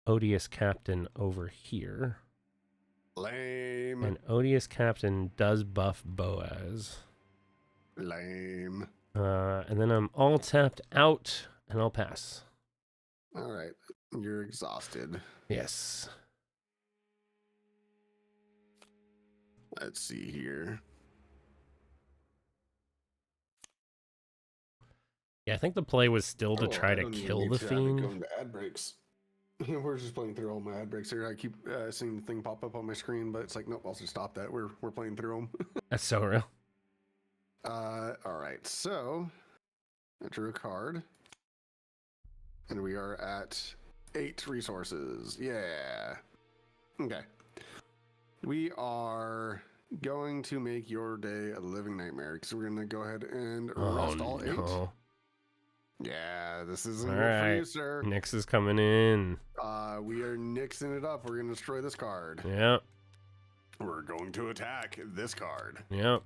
Odious Captain over here. Lame. And Odious Captain does buff Boaz. Lame. And then I'm all tapped out, and I'll pass. All right. You're exhausted. Yes. Let's see here. Yeah, I think the play was still to try to kill the fiend. Going to ad breaks. We're just playing through all my ad breaks here. I keep seeing the thing pop up on my screen, but it's like, nope, I'll just stop that. We're playing through them. That's so real. All right, so I drew a card, and we are at 8 resources. Yeah. Okay. We are going to make your day a living nightmare because we're going to go ahead and rest all 8. No. Yeah, this isn't All good for right. you, sir. Nyx is coming in. We are nixing it up. We're going to destroy this card. Yep. We're going to attack this card. Yep.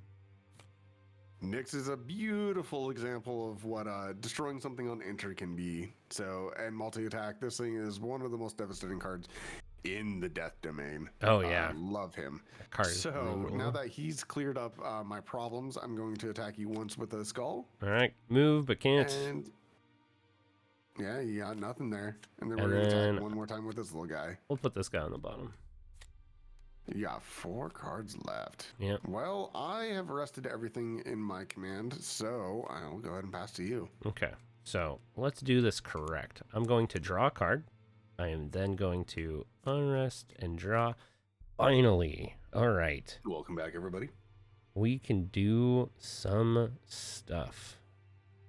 Nyx is a beautiful example of what destroying something on enter can be. So, and multi-attack, this thing is one of the most devastating cards in the death domain. Oh, yeah. Love him. That card is So, brutal. now that he's cleared up my problems, I'm going to attack you once with a skull. All right. Move, but can't. And yeah, you got nothing there. And then And we're going to then- attack one more time with this little guy. We'll put this guy on the bottom. You got 4 cards left. Yep. Well, I have rested everything in my command, so I'll go ahead and pass to you. Okay. So let's do this correct. I'm going to draw a card. I am then going to unrest and draw. Finally. All right. Welcome back, everybody. We can do some stuff.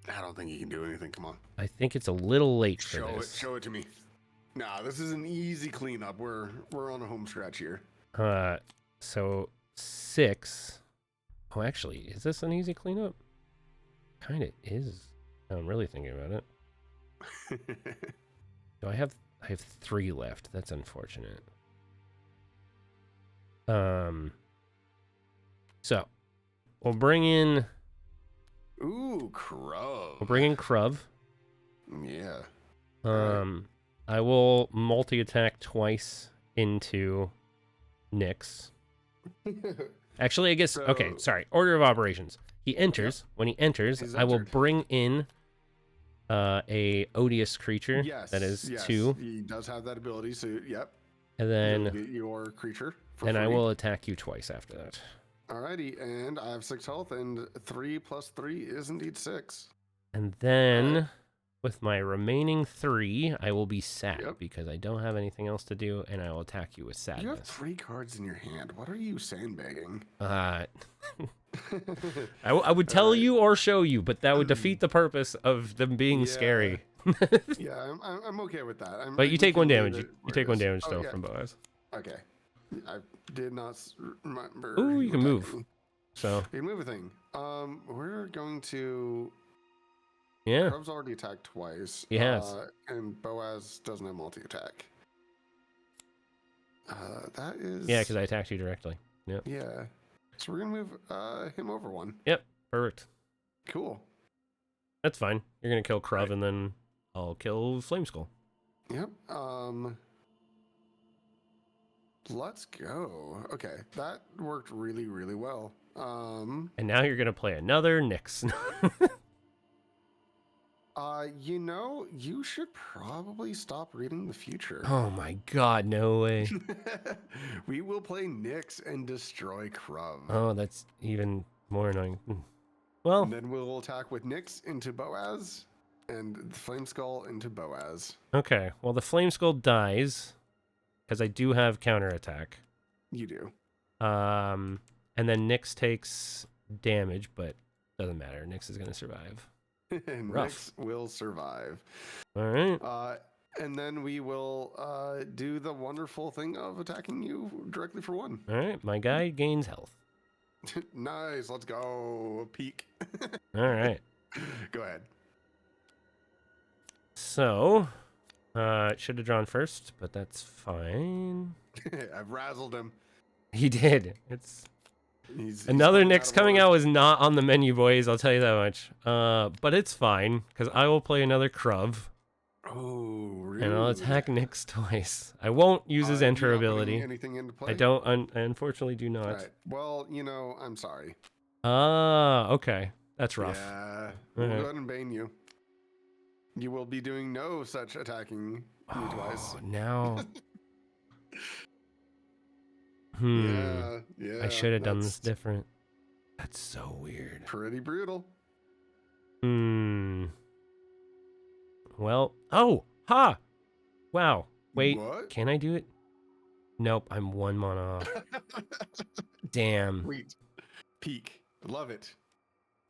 I don't think you can do anything. Come on. I think it's a little late for Show this. it. Show it to me. Nah, this is an easy cleanup. We're on a home stretch here. So 6. Oh, actually, is this an easy cleanup? Kind of is. I'm really thinking about it. Do I have 3 left. That's unfortunate. So we'll bring in Crow. Kruv. Yeah. I will multi-attack twice into Nyx. Actually, I guess okay, sorry. Order of operations. He enters. When he enters, He's I will entered. bring in a odious creature. Yes. That is yes. 2. He does have that ability, so yep. And You'll then get your creature for I free. will attack you twice after that. Alrighty, and I have 6 health, and 3 plus 3 is indeed 6. And then with my remaining 3, I will be sad Yep. because I don't have anything else to do, and I will attack you with You have sadness. 3 cards in your hand. What are you sandbagging? I would tell you or show you, but that would defeat the purpose of them being Yeah. scary. Yeah, I'm okay with that. But you take 1 damage. You where take it 1 is. damage Oh, still yeah. from Boaz. Okay. I did not remember. Ooh, you can move. attacking. So You can move a thing. We're going to. yeah, Krub's already attacked twice. He has. And Boaz doesn't have multi-attack. That is. yeah, because I attacked you directly. Yep, Yeah. So we're gonna move him over 1. perfect. Cool. That's fine. You're gonna kill Kruv, and then I'll kill Flame Skull. Yep. Let's go. Okay, that worked really, really well. And now you're gonna play another Nyx. You know, you should probably stop reading the future. Oh my God, no way. We will play Nyx and destroy Krub. Oh, that's even more annoying. Well, And then we'll attack with Nyx into Boaz and the Flame Skull into Boaz. okay. Well, the Flame Skull dies because I do have counterattack. You do. And then Nyx takes damage, but doesn't matter. Nyx is gonna survive. And Rough. Nyx will survive. All right. And then we will do the wonderful thing of attacking you directly for 1. All right. My guy gains health. Nice. Let's go. Peek. All right. Go ahead. So, should have drawn first, but that's fine. I've razzled him. He did. It's He's another playing Nyx of coming order. out is not on the menu, boys. I'll tell you that much. But it's fine because I will play another Kruv Oh, really? and I'll attack Nyx twice. I won't use his enter You're not putting ability. Anything into play? I don't. I unfortunately do not. Right. Well, you know, I'm sorry. Okay. That's rough. Yeah. We'll Alright. go ahead and bane you. You will be doing no such attacking me twice. Oh, now. Yeah. I should have done that's this different. That's so weird. Pretty brutal. Well, oh, ha! Wow. Wait, What? can I do it? Nope, I'm 1 mana off. Damn. Sweet. Peak. Love it.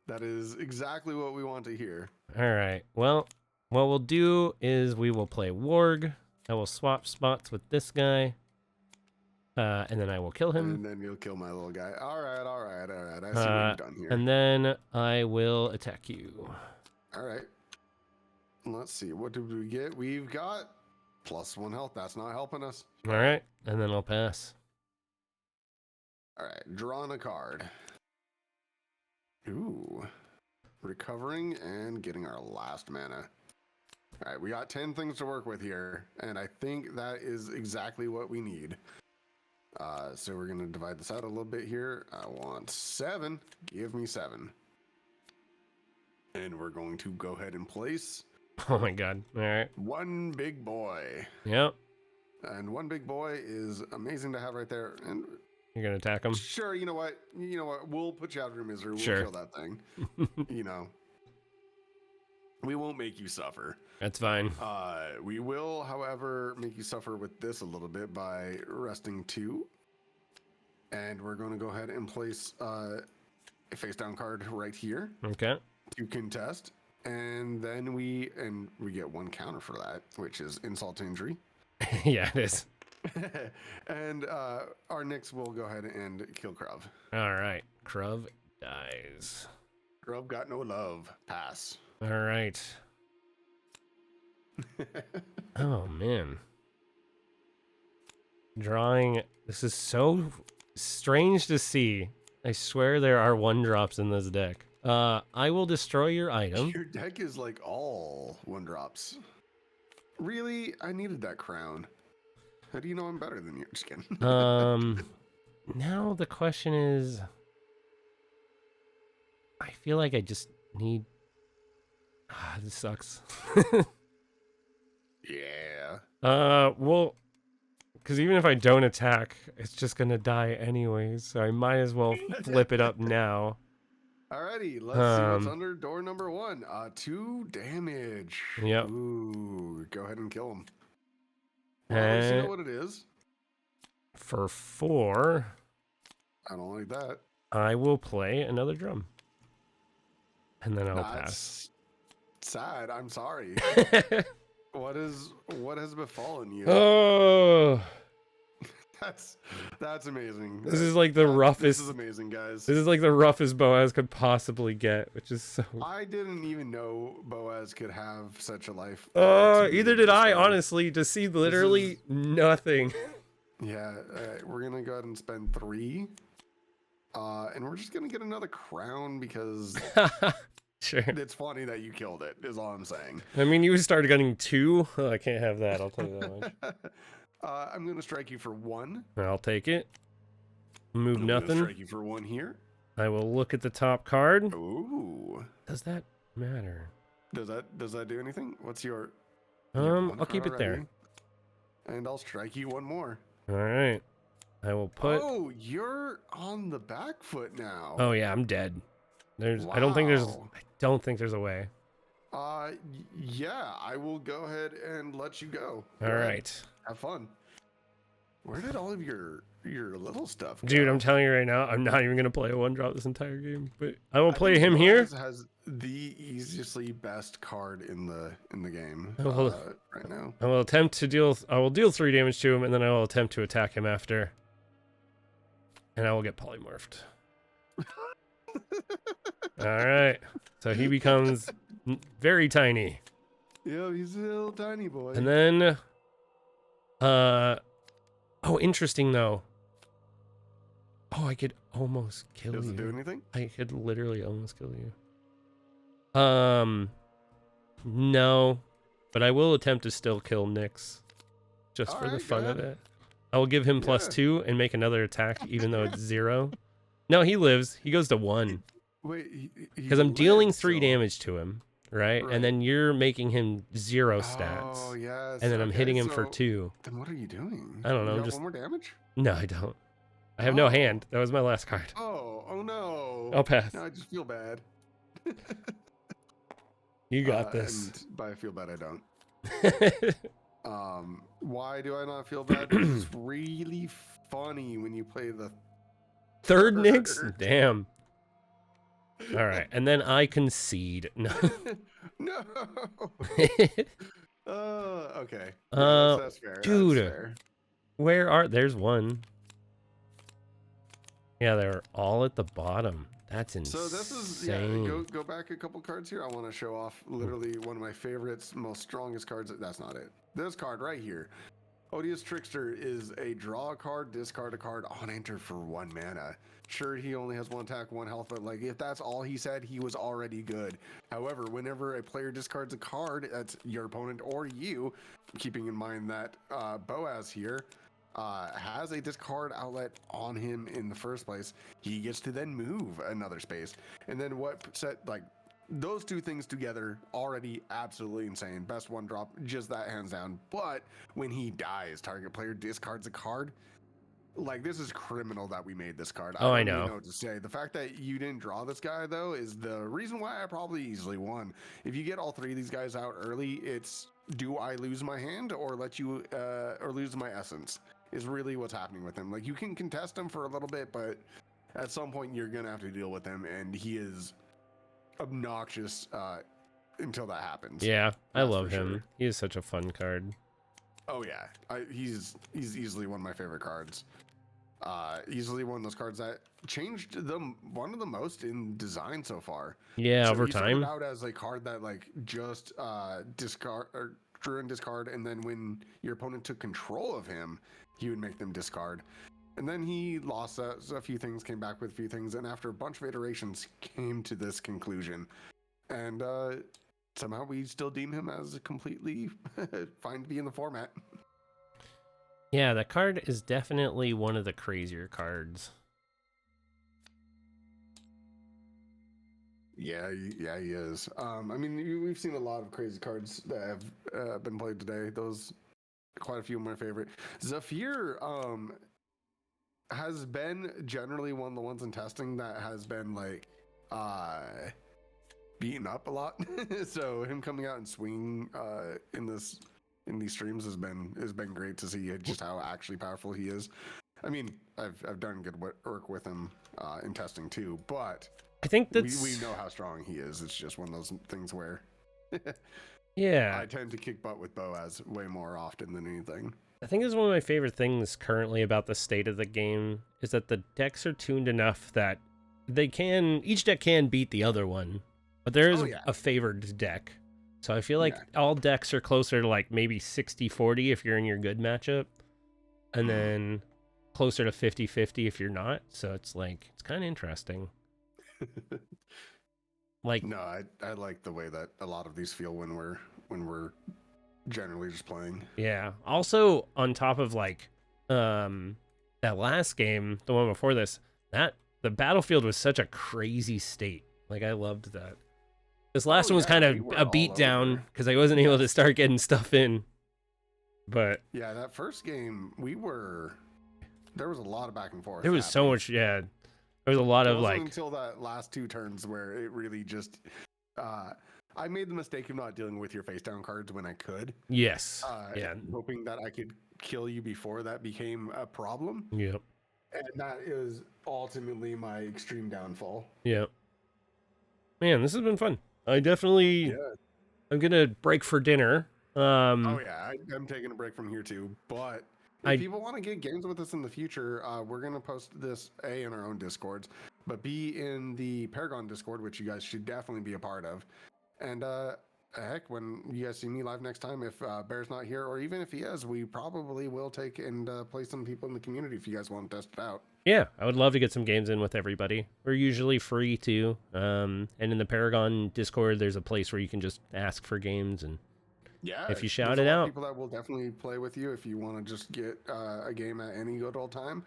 That is exactly what we want to hear. All right. Well, what we'll do is we will play Warg. I will swap spots with this guy. And then I will kill him. And then you'll kill my little guy. All right, all right, all right. I see what you've done here. And then I will attack you. All right. Let's see. What did we get? We've got +1 health. That's not helping us. All right. And then I'll pass. All right. Drawing a card. Ooh. Recovering and getting our last mana. All right. We got 10 things to work with here. And I think that is exactly what we need. So we're going to divide this out a little bit here. I want 7. Give me 7. And we're going to go ahead and place. Oh my god. All right. One big boy. Yep. And one big boy is amazing to have right there. And You're going to attack him? sure, you know what? We'll put you out of your misery. We'll Sure. kill that thing. We won't make you suffer. That's fine. We will, however, make you suffer with this a little bit by resting 2. And we're going to go ahead and place a face down card right here Okay. to contest. And then we get 1 counter for that, which is insult to injury. Yeah, it is. And our Nyx will go ahead and kill Krov. All right. Krov dies. Krov got no love. Pass. All right. Oh, man. Drawing. This is so strange to see. I swear there are 1-drops in this deck. I will destroy your item. Your deck is like all 1-drops. Really? I needed that crown. How do you know I'm better than you? Just kidding. Now the question is, I feel like I just need. This sucks. Yeah. Well, because even if I don't attack, it's just gonna die anyways. So I might as well flip it up now. Alrighty, let's see what's under door number 1. 2 damage. Yep. Ooh, go ahead and kill him. Well, at least you know what it is. For 4, I don't like that. I will play another drum. And then I'll That's sad. I'm sorry. What has befallen you? Oh, That's amazing. this is like the roughest. This is amazing, guys. This is like the roughest Boaz could possibly get, which is so. I didn't even know Boaz could have such a life. Either did I, honestly, to see literally nothing. Yeah, we're gonna go ahead and spend 3. And we're just gonna get another crown because Sure. it's funny that you killed it, is all I'm saying. I mean, you started getting 2. Oh, I can't have that. I'll tell you that much. I'm gonna strike you for 1. I'll take it. Move I'm gonna nothing. strike you for 1 here. I will look at the top card. Ooh. Does that matter? Does that do anything? What's your? I'll keep it there. And I'll strike you 1 more. All right. I will put. Oh, you're on the back foot now. Oh yeah, I'm dead. There's. Wow. I don't think there's a way. Yeah, I will go ahead and let you go. All right. Have fun. Where did all of your little stuff go? Dude, I'm telling you right now, I'm not even gonna play a 1-drop this entire game. But I will play him here. Has the easily best card in the game right now. I will attempt to deal. I will deal 3 damage to him, and then I will attempt to attack him after. And I will get polymorphed. All right. So he becomes very tiny. Yeah, he's a little tiny boy. And then, oh, interesting though. Oh, I could almost kill you. Does it do anything? I could literally almost kill you. No, but I will attempt to still kill Nyx, just for the fun of it. I will give him +2 and make another attack, even though it's 0. No, he lives. He goes to 1. Wait, because I'm dealing 3 damage to him, right? And then you're making him 0 stats. Oh yes. And then I'm hitting him for 2. Then what are you doing? I don't know. You got Just 1 more damage? No, I don't. I have no hand. That was my last card. Oh no. I'll pass. No, I just feel bad. You got this. And by feel bad, I don't. Why do I not feel bad? Because it's really funny when you play the third Nyx? Damn. All right, and then I concede. No. No. Okay. That's fair. dude. That's fair. Where are? There's one. Yeah, they're all at the bottom. That's So insane. this is go back a couple cards here. I want to show off literally one of my favorites, most strongest cards. That's not it. This card right here. Odious Trickster is a draw a card, discard a card on enter for 1 mana. Sure, he only has 1 attack, 1 health, but like if that's all he said, he was already good. However, whenever a player discards a card, that's your opponent or you, keeping in mind that Boaz here has a discard outlet on him in the first place, he gets to then move another space. And then what set like those two things together already absolutely insane. Best one drop, just that hands down. But when he dies, target player discards a card. Like, this is criminal that we made this card. Oh, I don't know. really know what to say. The fact that you didn't draw this guy though is the reason why I probably easily won. If you get all 3 of these guys out early, it's do I lose my hand or let you or lose my essence is really what's happening with him. Like, you can contest him for a little bit, but at some point you're gonna have to deal with him, and he is obnoxious until that happens. Yeah, I That's love for him. sure. He is such a fun card. Oh yeah, he's easily one of my favorite cards. Easily one of those cards that changed one of the most in design so far. Yeah, So over he started time. out as a card that like just discard or drew and discard, and then when your opponent took control of him, he would make them discard. And then he lost a few things, came back with a few things, and after a bunch of iterations, came to this conclusion. And somehow we still deem him as completely fine to be in the format. Yeah, that card is definitely one of the crazier cards. Yeah, he is. I mean, we've seen a lot of crazy cards that have been played today. Those, quite a few of my favorite. Zafir has been generally one of the ones in testing that has been like beaten up a lot. So him coming out and swinging in these streams has been great to see just how actually powerful he is. I mean, I've done good work with him in testing too, but I think that's... we know how strong he is. It's just one of those things where yeah, I tend to kick butt with Boaz way more often than anything. I think it's one of my favorite things currently about the state of the game is that the decks are tuned enough that each deck can beat the other one, but there is a favored deck. So I feel like all decks are closer to like maybe 60-40 if you're in your good matchup, and then closer to 50-50 if you're not. So it's like, it's kind of interesting. Like, no, I like the way that a lot of these feel when we're generally just playing. Yeah. Also, on top of like that last game, the one before this, that the battlefield was such a crazy state. Like, I loved that. This last one was kind of a beatdown because I wasn't able to start getting stuff in. But yeah, that first game there was a lot of back and forth. There was so much. Yeah, there was a lot of like until that last 2 turns where it really just. I made the mistake of not dealing with your face down cards when I could. Yes. Yeah. Hoping that I could kill you before that became a problem. Yep. And that is ultimately my extreme downfall. Yep. Man, this has been fun. I definitely. Yeah. I'm gonna break for dinner. Oh yeah, I'm taking a break from here too. But if people want to get games with us in the future, we're gonna post this in our own Discords, but B in the Paragon Discord, which you guys should definitely be a part of. And heck, when you guys see me live next time, if Bear's not here, or even if he is, we probably will take and play some people in the community if you guys want to test it out. Yeah, I would love to get some games in with everybody. We're usually free too. And in the Paragon Discord, there's a place where you can just ask for games, and if you shout it out, people that will definitely play with you if you want to just get a game at any good old time.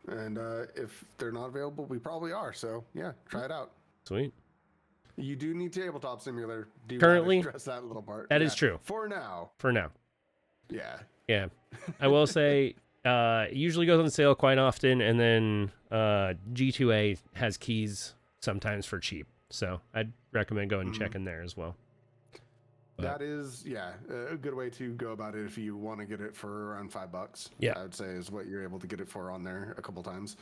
And if they're not available, we probably are. So yeah, try it out. Sweet. You do need Tabletop Simulator. Currently, stress that little part. That is true. For now. Yeah. Yeah. I will say, it usually goes on sale quite often, and then G2A has keys sometimes for cheap. So I'd recommend going and checking there as well. That is, a good way to go about it if you want to get it for around $5. Yeah. I would say is what you're able to get it for on there a couple times.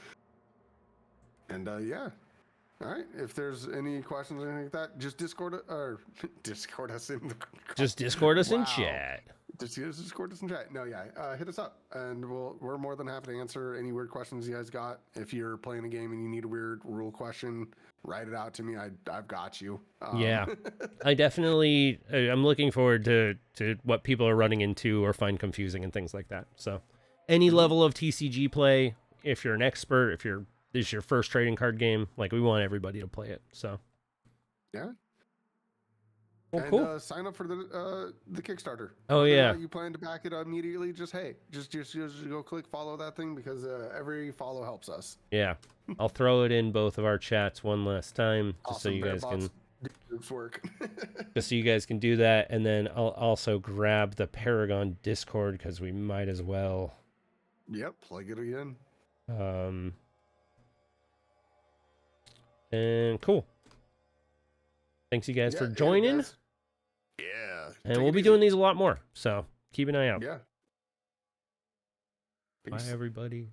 And all right. If there's any questions or anything like that, just Discord us in the Just Discord us in chat. Just use Discord and chat. No, yeah, hit us up, and we're more than happy to answer any weird questions you guys got. If you're playing a game and you need a weird rule question, write it out to me. I've got you. Yeah, I definitely. I'm looking forward to what people are running into or find confusing and things like that. So, any level of TCG play, if you're an expert, if this is your first trading card game, like we want everybody to play it. So, yeah. Well, And cool. Sign up for the Kickstarter. Oh, Whether or yeah. not you plan to back it immediately, just go click follow that thing, because every follow helps us. Yeah, I'll throw it in both of our chats one last time, just Awesome, so you guys can. Work. Just so you guys can do that, and then I'll also grab the Paragon Discord because we might as well. Yep, plug it again. And cool. Thanks you guys for joining. Guys. Yeah. And we'll be doing these a lot more, so keep an eye out. Yeah. Bye, everybody.